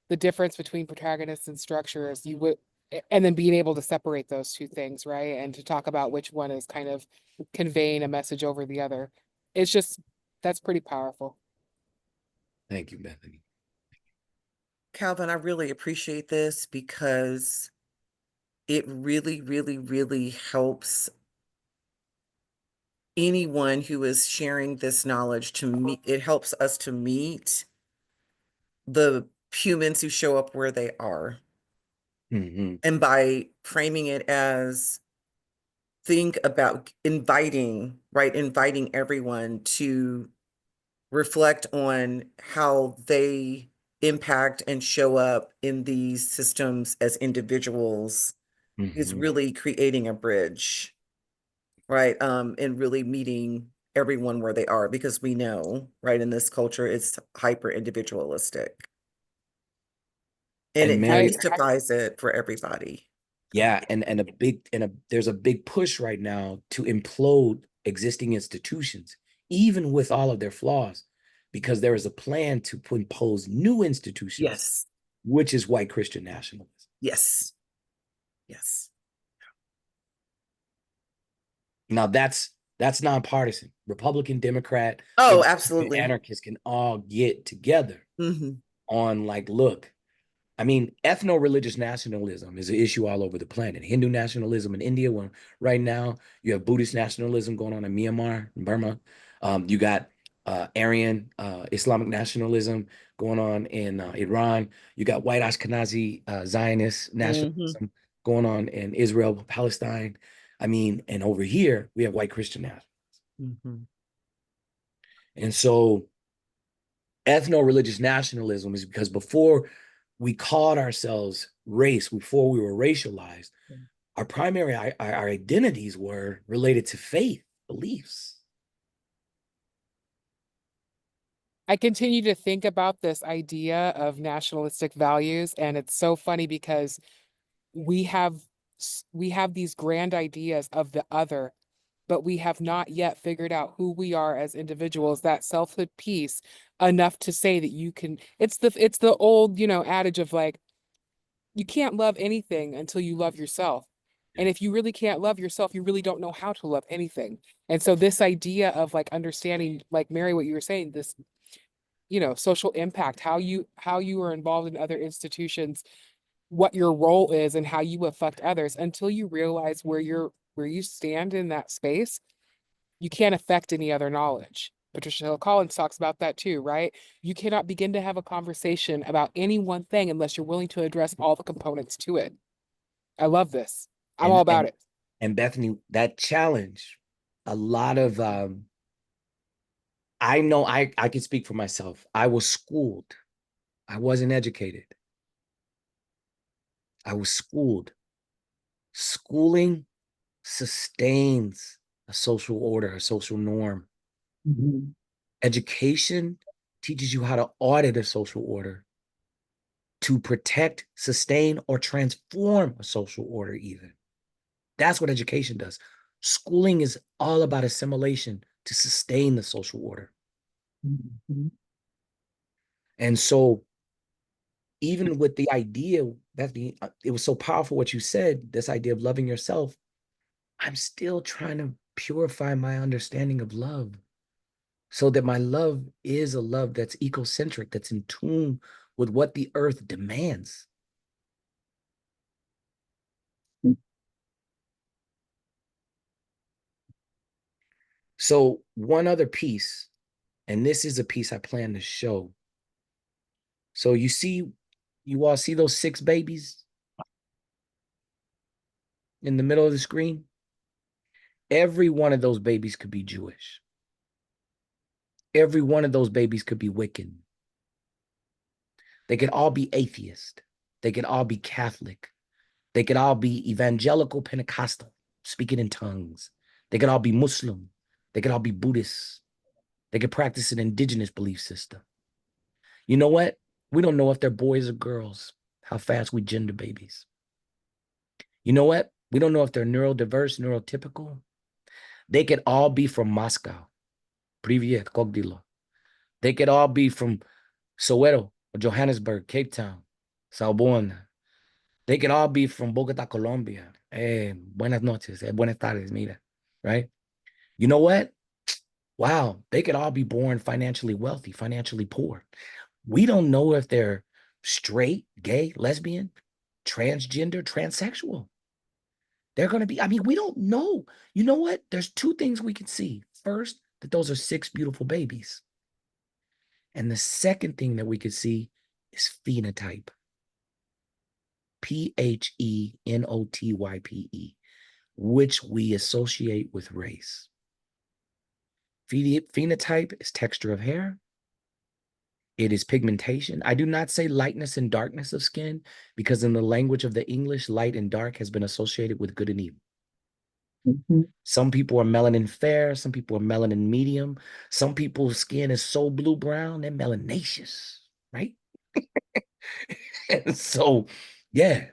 the difference between protagonists and structures, and then being able to separate those two things, right? And to talk about which one is kind of conveying a message over the other. It's just, that's pretty powerful. Thank you, Bethany. Calvin, I really appreciate this because it really, really, really helps anyone who is sharing this knowledge to meet. It helps us to meet the humans who show up where they are. Mm-hmm. And by framing it as think about inviting, right? Inviting everyone to reflect on how they impact and show up in these systems as individuals is Mm-hmm. really creating a bridge, right? And really meeting everyone where they are, because we know, right, in this culture, it's hyper individualistic. And And it Mary, justifies it for everybody. yeah, and there's a big push right now to implode existing institutions, even with all of their flaws, because there is a plan to impose new institutions, Yes, which is white Christian nationalism. yes, yes. Now that's nonpartisan. Republican, Democrat, Oh, libertarian, absolutely. anarchists can all get together Mm-hmm. on like, look, I mean, ethno-religious nationalism is an issue all over the planet. Hindu nationalism in India, when right now you have Buddhist nationalism going on in Myanmar, in Burma. You got Aryan Islamic nationalism going on in Iran. You got white Ashkenazi Zionist nationalism going on in Israel, Palestine. I mean, and over here we have white Christian nationalism. Mm-hmm. And so ethno-religious nationalism is because before we called ourselves race, before we were racialized, our primary our identities were related to faith, beliefs. I continue to think about this idea of nationalistic values, and it's so funny because we have these grand ideas of the other, but we have not yet figured out who we are as individuals, that selfhood piece enough to say that you can, it's the old, adage of like, you can't love anything until you love yourself. And if you really can't love yourself, you really don't know how to love anything. And so this idea of like understanding, like Mary, what you were saying, this, social impact, how you are involved in other institutions, what your role is and how you affect others, until you realize where you stand in that space, you can't affect any other knowledge. Patricia Hill Collins talks about that too, right? You cannot begin to have a conversation about any one thing unless you're willing to address all the components to it. I love this. I'm all about it. And Bethany, that challenge, a lot of I know I can speak for myself. I was schooled. I wasn't educated. I was schooled. Schooling sustains a social order, a social norm. Mhm. Education teaches you how to audit a social order, to protect, sustain, or transform a social order, even. That's what education does. Schooling is all about assimilation to sustain the social order. Mhm. And so, even with the idea that it was so powerful what you said, this idea of loving yourself, I'm still trying to purify my understanding of love so that my love is a love that's ecocentric, that's in tune with what the earth demands. So, one other piece, and this is a piece I plan to show. So, you all see those 6 babies in the middle of the screen? Every one of those babies could be Jewish. Every one of those babies could be Wiccan. They could all be atheist. They could all be Catholic. They could all be evangelical Pentecostal, speaking in tongues. They could all be Muslim. They could all be Buddhist. They could practice an indigenous belief system. You know what? We don't know if they're boys or girls, how fast we gender babies. You know what? We don't know if they're neurodiverse, neurotypical. They could all be from Moscow. Привет, как дела? They could all be from Soweto, or Johannesburg, Cape Town, Salbona. They could all be from Bogota, Colombia. Buenas noches, buenas tardes, mira, right? You know what? Wow, they could all be born financially wealthy, financially poor. We don't know if they're straight, gay, lesbian, transgender, transsexual. They're going to be, I mean, we don't know. You know what? There's 2 things we can see. First, that those are 6 beautiful babies. And the second thing that we could see is phenotype. Phenotype, which we associate with race. Phenotype is texture of hair. It is pigmentation. I do not say lightness and darkness of skin because in the language of the English, light and dark has been associated with good and evil. Mhm. Some people are melanin fair. Some people are melanin medium. Some people's skin is so blue-brown, they're melanaceous, right? And so, yeah,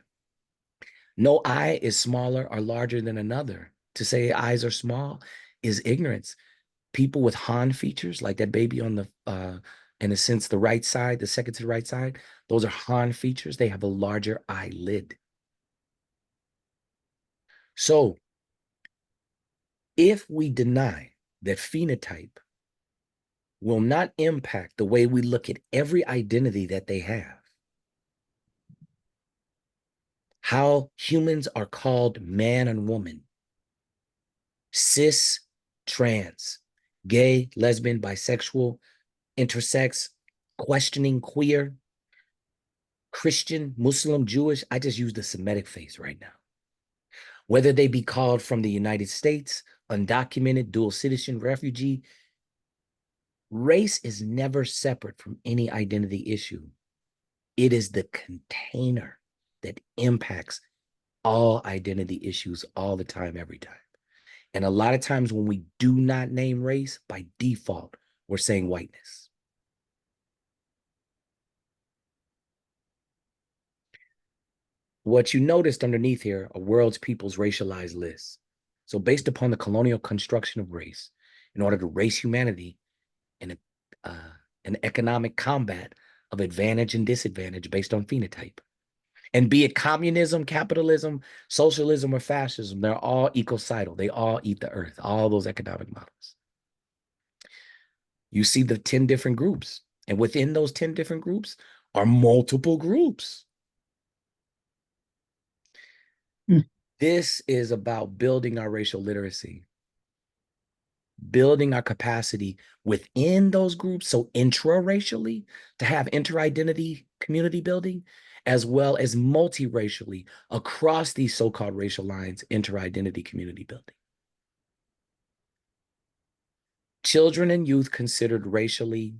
no eye is smaller or larger than another. To say eyes are small is ignorance. People with Han features, like that baby on the, in a sense, the right side, the second to the right side, those are Han features. They have a larger eyelid. So if we deny that phenotype will not impact the way we look at every identity that they have, how humans are called man and woman, cis, trans, gay, lesbian, bisexual, intersex, questioning, queer, Christian, Muslim, Jewish. I just use the Semitic face right now. Whether they be called from the United States, undocumented, dual citizen, refugee, race is never separate from any identity issue. It is the container that impacts all identity issues all the time, every time. And a lot of times when we do not name race, by default, we're saying whiteness. What you noticed underneath here are world's people's racialized lists. So based upon the colonial construction of race, in order to race humanity in an economic combat of advantage and disadvantage based on phenotype. And be it communism, capitalism, socialism, or fascism, they're all ecocidal. They all eat the earth, all those economic models. You see the 10 different groups. And within those 10 different groups are multiple groups. This is about building our racial literacy, building our capacity within those groups, so intra-racially, to have inter-identity community building, as well as multi-racially across these so-called racial lines, inter-identity community building. Children and youth considered racially,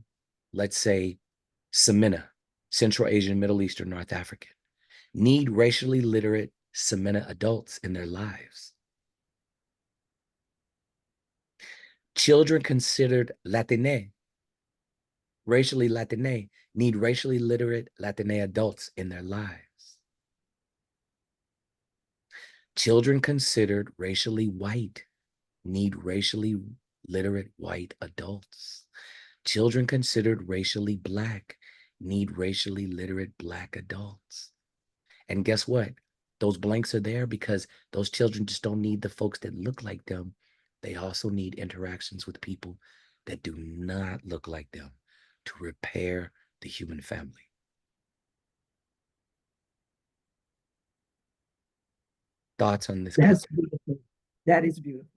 let's say, Semina, Central Asian, Middle Eastern, North African, need racially literate Semina adults in their lives. Children considered Latine, racially Latine, need racially literate Latine adults in their lives. Children considered racially white need racially literate white adults. Children considered racially Black need racially literate Black adults. And guess what? Those blanks are there because those children just don't need the folks that look like them. They also need interactions with people that do not look like them to repair the human family. Thoughts on this? That's beautiful. That is beautiful.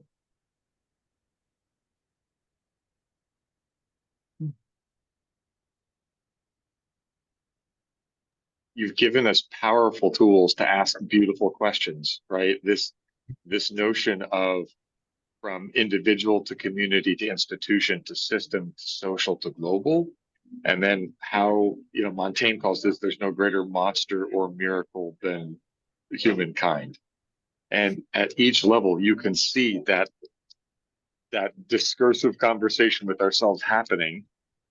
You've given us powerful tools to ask beautiful questions, right? This notion of from individual to community to institution to system to social to global, and then how, you know, Montaigne calls this, there's no greater monster or miracle than humankind. And at each level, you can see that discursive conversation with ourselves happening,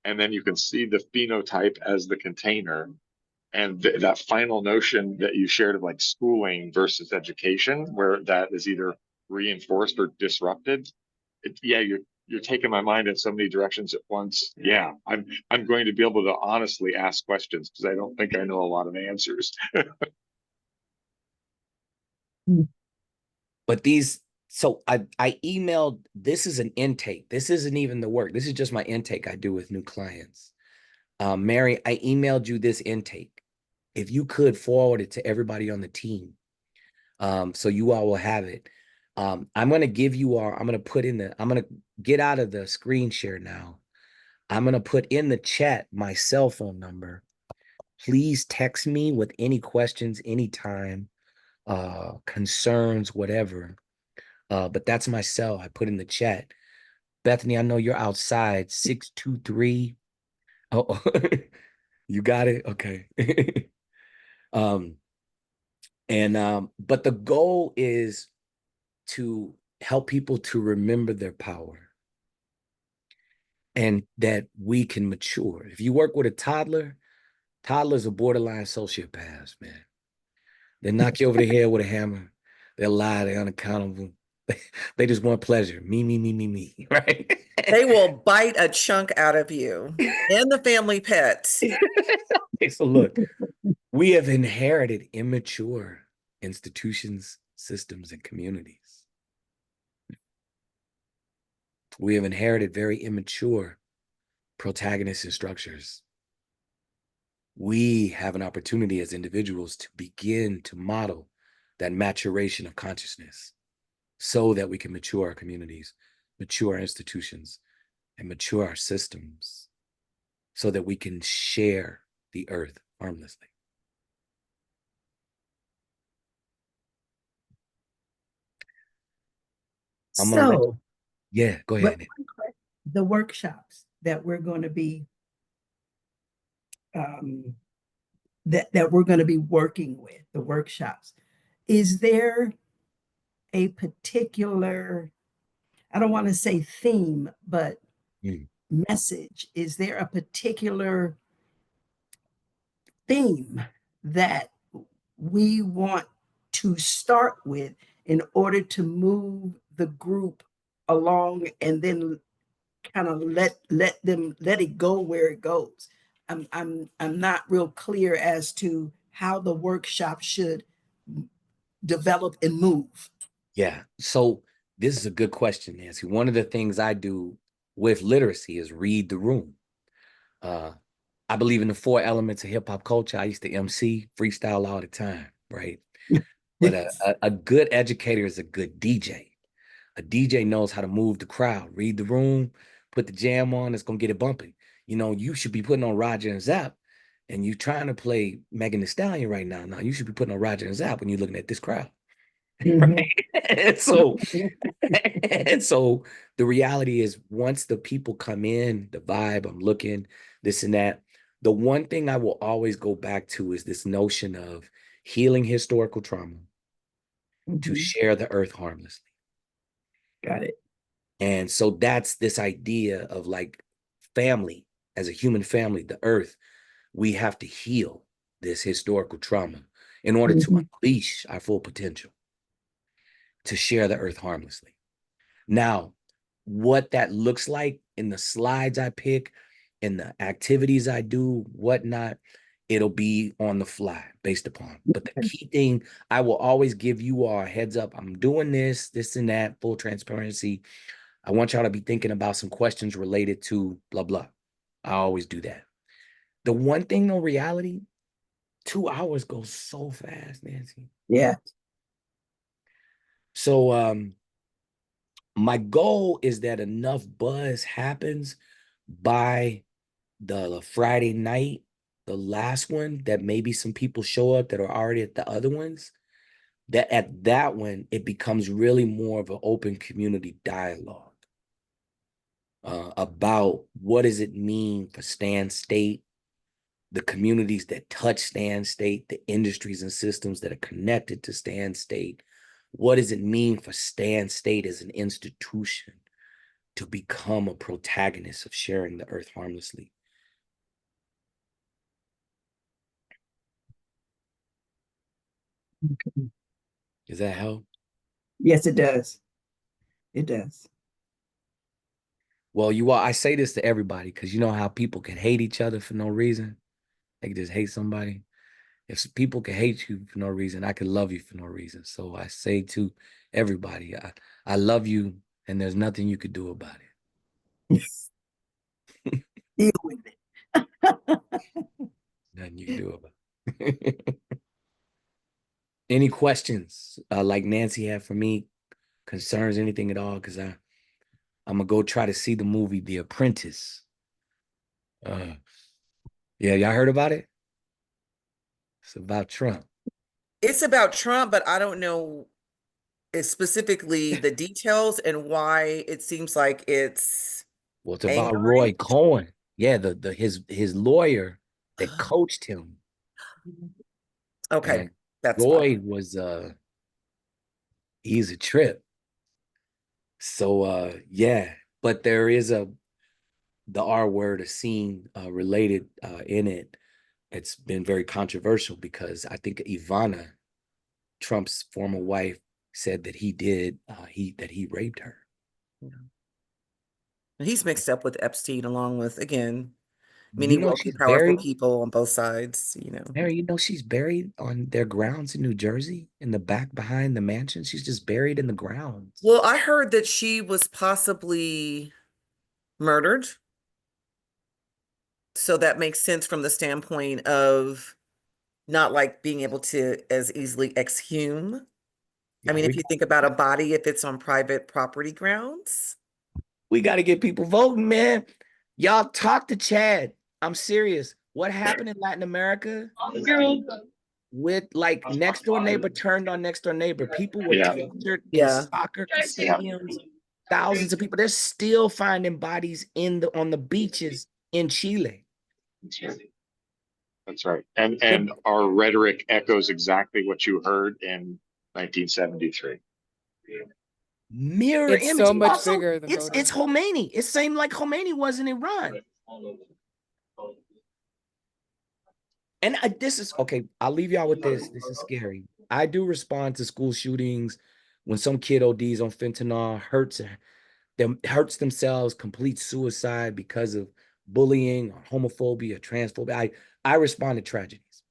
and then you can see the phenotype as the container, and that final notion that you shared of like schooling versus education, where that is either reinforced or disrupted. Yeah, you're taking my mind in so many directions at once. Yeah, I'm going to be able to honestly ask questions because I don't think I know a lot of answers. But these, so I emailed, this is an intake. This isn't even the work. This is just my intake I do with new clients. Mary, I emailed you this intake. If you could forward it to everybody on the team, so you all will have it. I'm going to give you all, I'm going to put in the, I'm going to get out of the screen share now. I'm going to put in the chat my cell phone number. Please text me with any questions, anytime, concerns, whatever. But that's my cell. I put in the chat. Bethany, I know you're outside. 623. Oh, you got it? Okay. But the goal is to help people to remember their power and that we can mature. If you work with a toddler, toddlers are borderline sociopaths, man. They knock you over the head with a hammer. They lie, they're unaccountable. They just want pleasure. Me, right? They will bite a chunk out of you and the family pets. Okay, so look, we have inherited immature institutions, systems, and communities. We have inherited very immature protagonists and structures. We have an opportunity as individuals to begin to model that maturation of consciousness so that we can mature our communities, mature our institutions, and mature our systems so that we can share the earth harmlessly. So, yeah, go but ahead. the workshops that we're going to be that we're going to be working with, the workshops, is there a particular, I don't want to say theme, but message? Is there a particular theme that we want to start with in order to move the group along and then kind of let it go where it goes? I'm not real clear as to how the workshop should develop and move. Yeah. So this is a good question, Nancy. One of the things I do with literacy is read the room. I believe in the 4 elements of hip hop culture. I used to MC, freestyle all the time, right? But a good educator is a good DJ. A DJ knows how to move the crowd, read the room, put the jam on, it's going to get it bumping. You know, you should be putting on Roger and Zapp, and you're trying to play Megan Thee Stallion right now. Now, you should be putting on Roger and Zapp when you're looking at this crowd. Right? And so the reality is once the people come in, the vibe, I'm looking, this and that, the one thing I will always go back to is this notion of healing historical trauma to share the earth harmlessly. Got it. And so that's this idea of like family, as a human family, the earth, we have to heal this historical trauma in order to unleash our full potential to share the earth harmlessly. Now, what that looks like in the slides I pick, in the activities I do, whatnot, it'll be on the fly based upon. But the key thing, I will always give you all a heads up. I'm doing this, this and that, full transparency. I want y'all to be thinking about some questions related to blah, blah. I always do that. The one thing, though, reality, 2 hours goes so fast, Nancy. Yeah. So my goal is that enough buzz happens by the Friday night, the last one, that maybe some people show up that are already at the other ones, that at that one, it becomes really more of an open community dialogue about what does it mean for Stan State, the communities that touch Stan State, the industries and systems that are connected to Stan State. What does it mean for Stan State as an institution to become a protagonist of sharing the earth harmlessly? Okay. Does that help? Yes, it does. It does. Well, you all, I say this to everybody because you know how people can hate each other for no reason. They can just hate somebody. If people can hate you for no reason, I can love you for no reason. So I say to everybody, I love you, and there's nothing you could do about it. Deal with it. Nothing you can do about it. Any questions like Nancy had for me, concerns, anything at all? Because I'm gonna go try to see the movie The Apprentice. Yeah, y'all heard about it? It's about Trump. It's about Trump, but I don't know specifically the details and why it seems like it's Well, it's about angering. Roy Cohen. Yeah, the his lawyer that coached him. Okay, And that's fine. Roy was he's a trip. So yeah, but there is the R word, a scene related in it. It's been very controversial because I think Ivana, Trump's former wife, said that he did that he raped her. Yeah. And he's mixed up with Epstein along with, again, You many know wealthy, she's powerful buried. people on both sides. Mary, you know she's buried on their grounds in New Jersey, in the back behind the mansion. She's just buried in the grounds. Well, I heard that she was possibly murdered. So that makes sense from the standpoint of not like being able to as easily exhume. I Yeah, mean, if you think about a body, if it's on private property grounds. we got to get people voting, man. Y'all talk to Chad. I'm serious. What happened in Latin America with like next door neighbor turned on next door neighbor? People were Yeah. tortured in Yeah. soccer stadiums. Thousands of people. They're still finding bodies on the beaches in Chile. That's right. And our rhetoric echoes exactly what you heard in 1973. Mirror It's image. so much Also, bigger, the it's voting. Khomeini. It seemed like Khomeini was in Iran. And this is okay. I'll leave y'all with this. This is scary. I do respond to school shootings when some kid ODs on fentanyl, hurts themselves, complete suicide because of bullying or homophobia or transphobia. I respond to tragedies.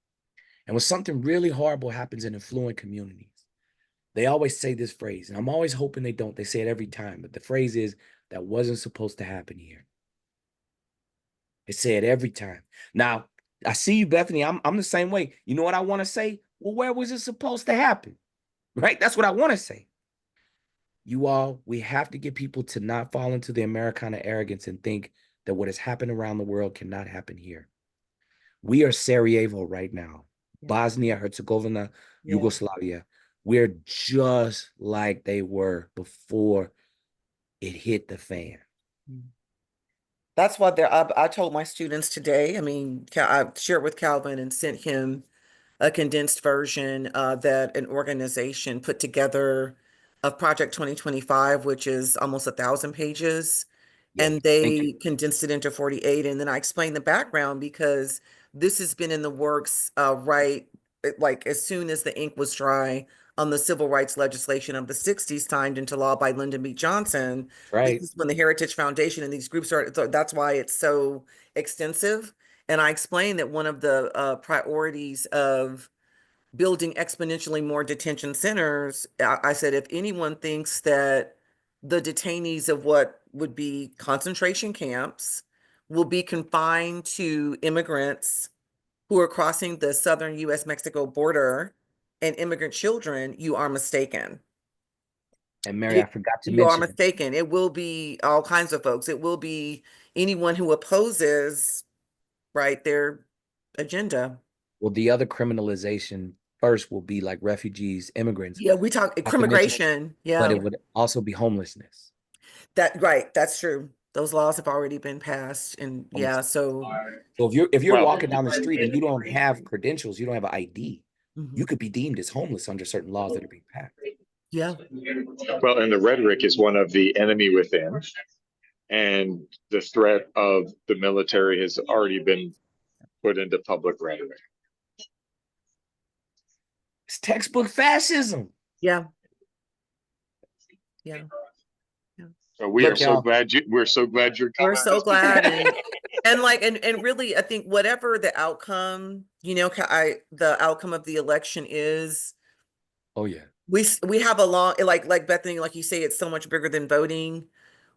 And when something really horrible happens in affluent communities, they always say this phrase, and I'm always hoping they don't. They say it every time, but the phrase is, that wasn't supposed to happen here. They say it every time. Now, I see you, Bethany. I'm the same way. You know what I want to say? Well, where was it supposed to happen? Right? That's what I want to say. You all, we have to get people to not fall into the Americana arrogance and think that what has happened around the world cannot happen here. We are Sarajevo right now, Bosnia, Herzegovina, Yugoslavia. We're just like they were before it hit the fan. That's why I told my students today, I mean, I shared with Calvin and sent him a condensed version that an organization put together of Project 2025, which is almost 1,000 pages. Yeah, And thank you. they condensed it into 48. And then I explained the background because this has been in the works, like as soon as the ink was dry on the civil rights legislation of the 60s, signed into law by Lyndon B. Johnson. That's This right. is when the Heritage Foundation and these groups are, so that's why it's so extensive. And I explained that one of the priorities of building exponentially more detention centers, I said, if anyone thinks that the detainees of what would be concentration camps will be confined to immigrants who are crossing the southern US-Mexico border and immigrant children, you are mistaken. And Mary, I forgot to You are mention, mistaken. It will be all kinds of folks. It will be anyone who opposes, right, their agenda. well, the other criminalization first will be like refugees, immigrants, Yeah, we talk not to mention, immigration. but Yeah. it would also be homelessness. That right, that's true. Those laws have already been passed, and yeah, Homelessness. so So if you're Well, walking down the street and you don't have credentials, you don't have an ID, you mhm. could be deemed as homeless under certain laws that are being passed. Yeah, well, and the rhetoric is one of the enemy within, and the threat of the military has already been put into public rhetoric. It's textbook fascism. yeah, yeah. So we are Look, so y'all, glad we're so glad you're We're coming. so glad, and like and really, I think whatever the outcome, the outcome of the election is, oh yeah, we have a long, like Bethany, like you say, it's so much bigger than voting.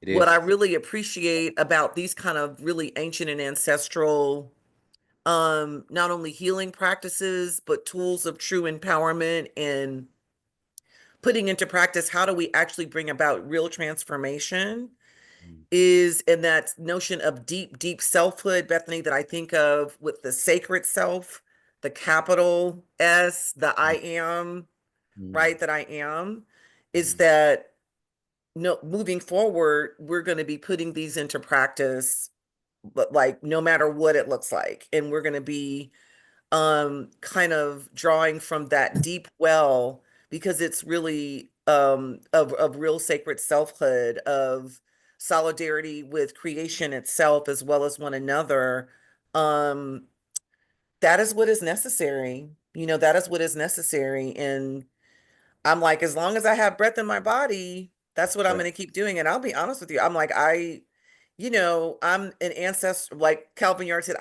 it What is. I really appreciate about these kind of really ancient and ancestral not only healing practices but tools of true empowerment and putting into practice how do we actually bring about real transformation Mm, is in that notion of deep selfhood, Bethany, that I think of with the sacred self, the capital S, the I am, mm, right, that I am, is mm. that no, moving forward we're going to be putting these into practice, but like no matter what it looks like, and we're going to be kind of drawing from that deep well because it's really of real sacred selfhood, of solidarity with creation itself as well as one another. um that is what is necessary, that is what is necessary. And I'm like, as long as I have breath in my body, that's what I'm Right. going to keep doing. And I'll be honest with you, I'm like, I'm an ancestor, like Calvin Yard said,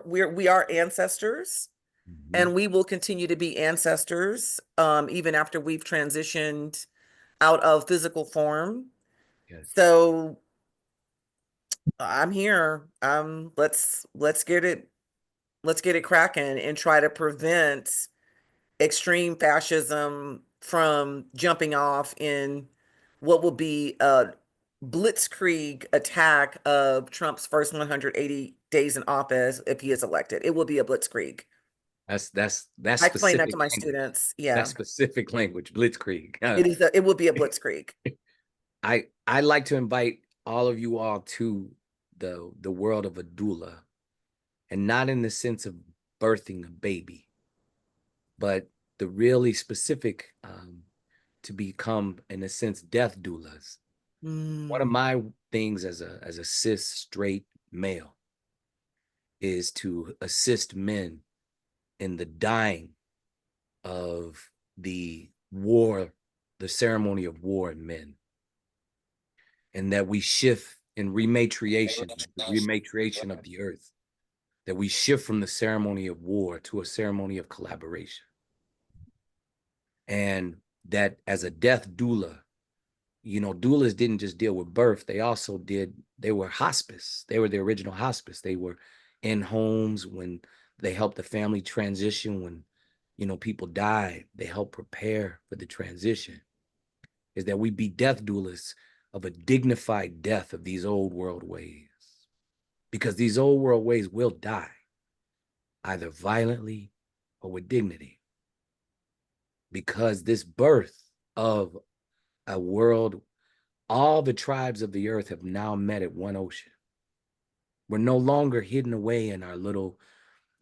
we are ancestors. Mhm. And we will continue to be ancestors, even after we've transitioned out of physical form. Yes. So I'm here. Let's get it cracking and try to prevent extreme fascism from jumping off in what will be a blitzkrieg attack of Trump's first 180 days in office if he is elected. It will be a blitzkrieg. That's I explain that to specific my language. students. That's Yeah. specific language. Blitzkrieg. It will be a blitzkrieg. I like to invite all of you all to the world of a doula, and not in the sense of birthing a baby, but the really specific to become, in a sense, death doulas. One of Mm, my things as a cis straight male is to assist men in the dying of the war, the ceremony of war in men, and that we shift in rematriation, the rematriation of the earth, that we shift from the ceremony of war to a ceremony of collaboration. And that as a death doula, doulas didn't just deal with birth, they were hospice. They were the original hospice. They were in homes when they helped the family transition. When, people died, they helped prepare for the transition. Is that we be death doulas of a dignified death of these old world ways. Because these old world ways will die, either violently or with dignity. Because this birth of a world, all the tribes of the earth have now met at one ocean. We're no longer hidden away in our little,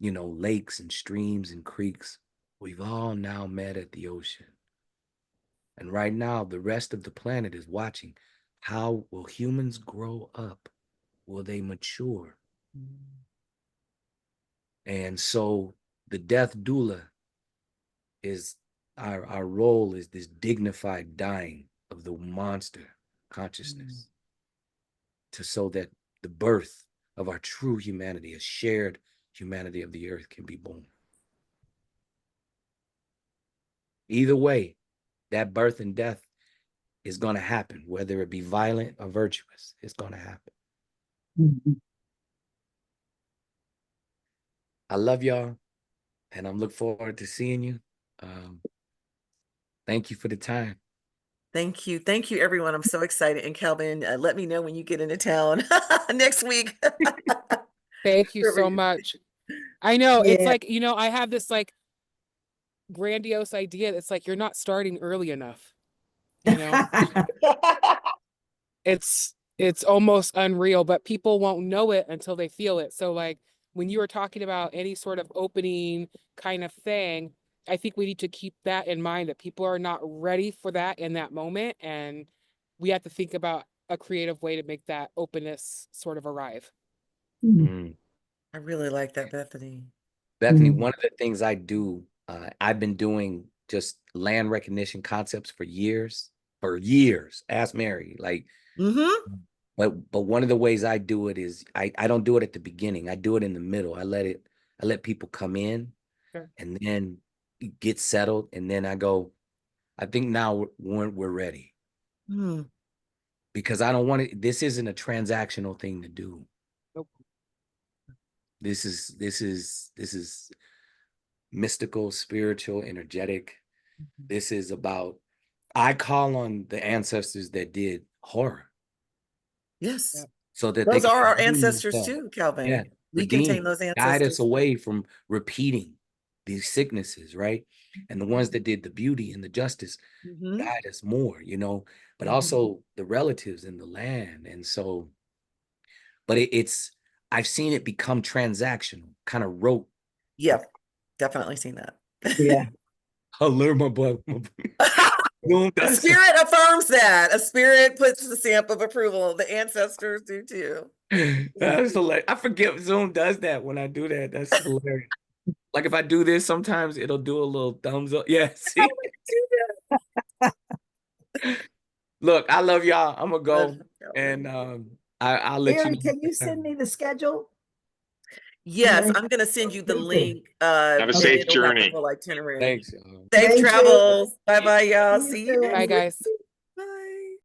lakes and streams and creeks. We've all now met at the ocean. And right now, the rest of the planet is watching. How will humans grow up? Will they mature? And so the death doula is our role is this dignified dying of the monster consciousness so that the birth of our true humanity, a shared humanity of the earth, can be born. Either way, that birth and death is going to happen, whether it be violent or virtuous. It's going to happen. I love y'all, and I'm looking forward to seeing you. Thank you for the time. Thank you. Thank you, everyone. I'm so excited. And Calvin, let me know when you get into town next week. Thank you so much. I know it's Yeah. like, I have this like grandiose idea that's like, you're not starting early enough. It's almost unreal, but people won't know it until they feel it. So like when you were talking about any sort of opening kind of thing, I think we need to keep that in mind, that people are not ready for that in that moment. And we have to think about a creative way to make that openness sort of arrive. Mm. I really like that, Bethany. Bethany, one of the things I do, I've been doing just land recognition concepts for years. Ask Mary. Like, but one of the ways I do it is I don't do it at the beginning. I do it in the middle. I let people come in and then get settled, and then I go, I think now we're ready. Because I don't want it. This isn't a transactional thing to do. Nope. This is mystical, spiritual, energetic. This is about, I call on the ancestors that did horror. Yes. Yep. So that those are our ancestors too, Calvin. Yeah. We contain those ancestors. Guide us away from repeating these sicknesses, right? And the ones that did the beauty and the justice guide us more, but also the relatives in the land. And so, but it's, I've seen it become transactional, kind of rote. Yeah, definitely seen that. Yeah. I'll learn my book. A spirit affirms that. A spirit puts the stamp of approval. The ancestors do too. That's hilarious. I forget Zoom does that when I do that. That's hilarious. Like if I do this, sometimes it'll do a little thumbs up. Yeah, see? Look, I love y'all. I'm gonna go, and I'll let Mary, you know. can you send me the schedule? Yes, Mary? I'm gonna send you the Super. link. Have a safe it'll have the journey. full itinerary. Thanks. Safe Thank you. travels. Bye bye, y'all. See you See you soon. next Bye, week. guys.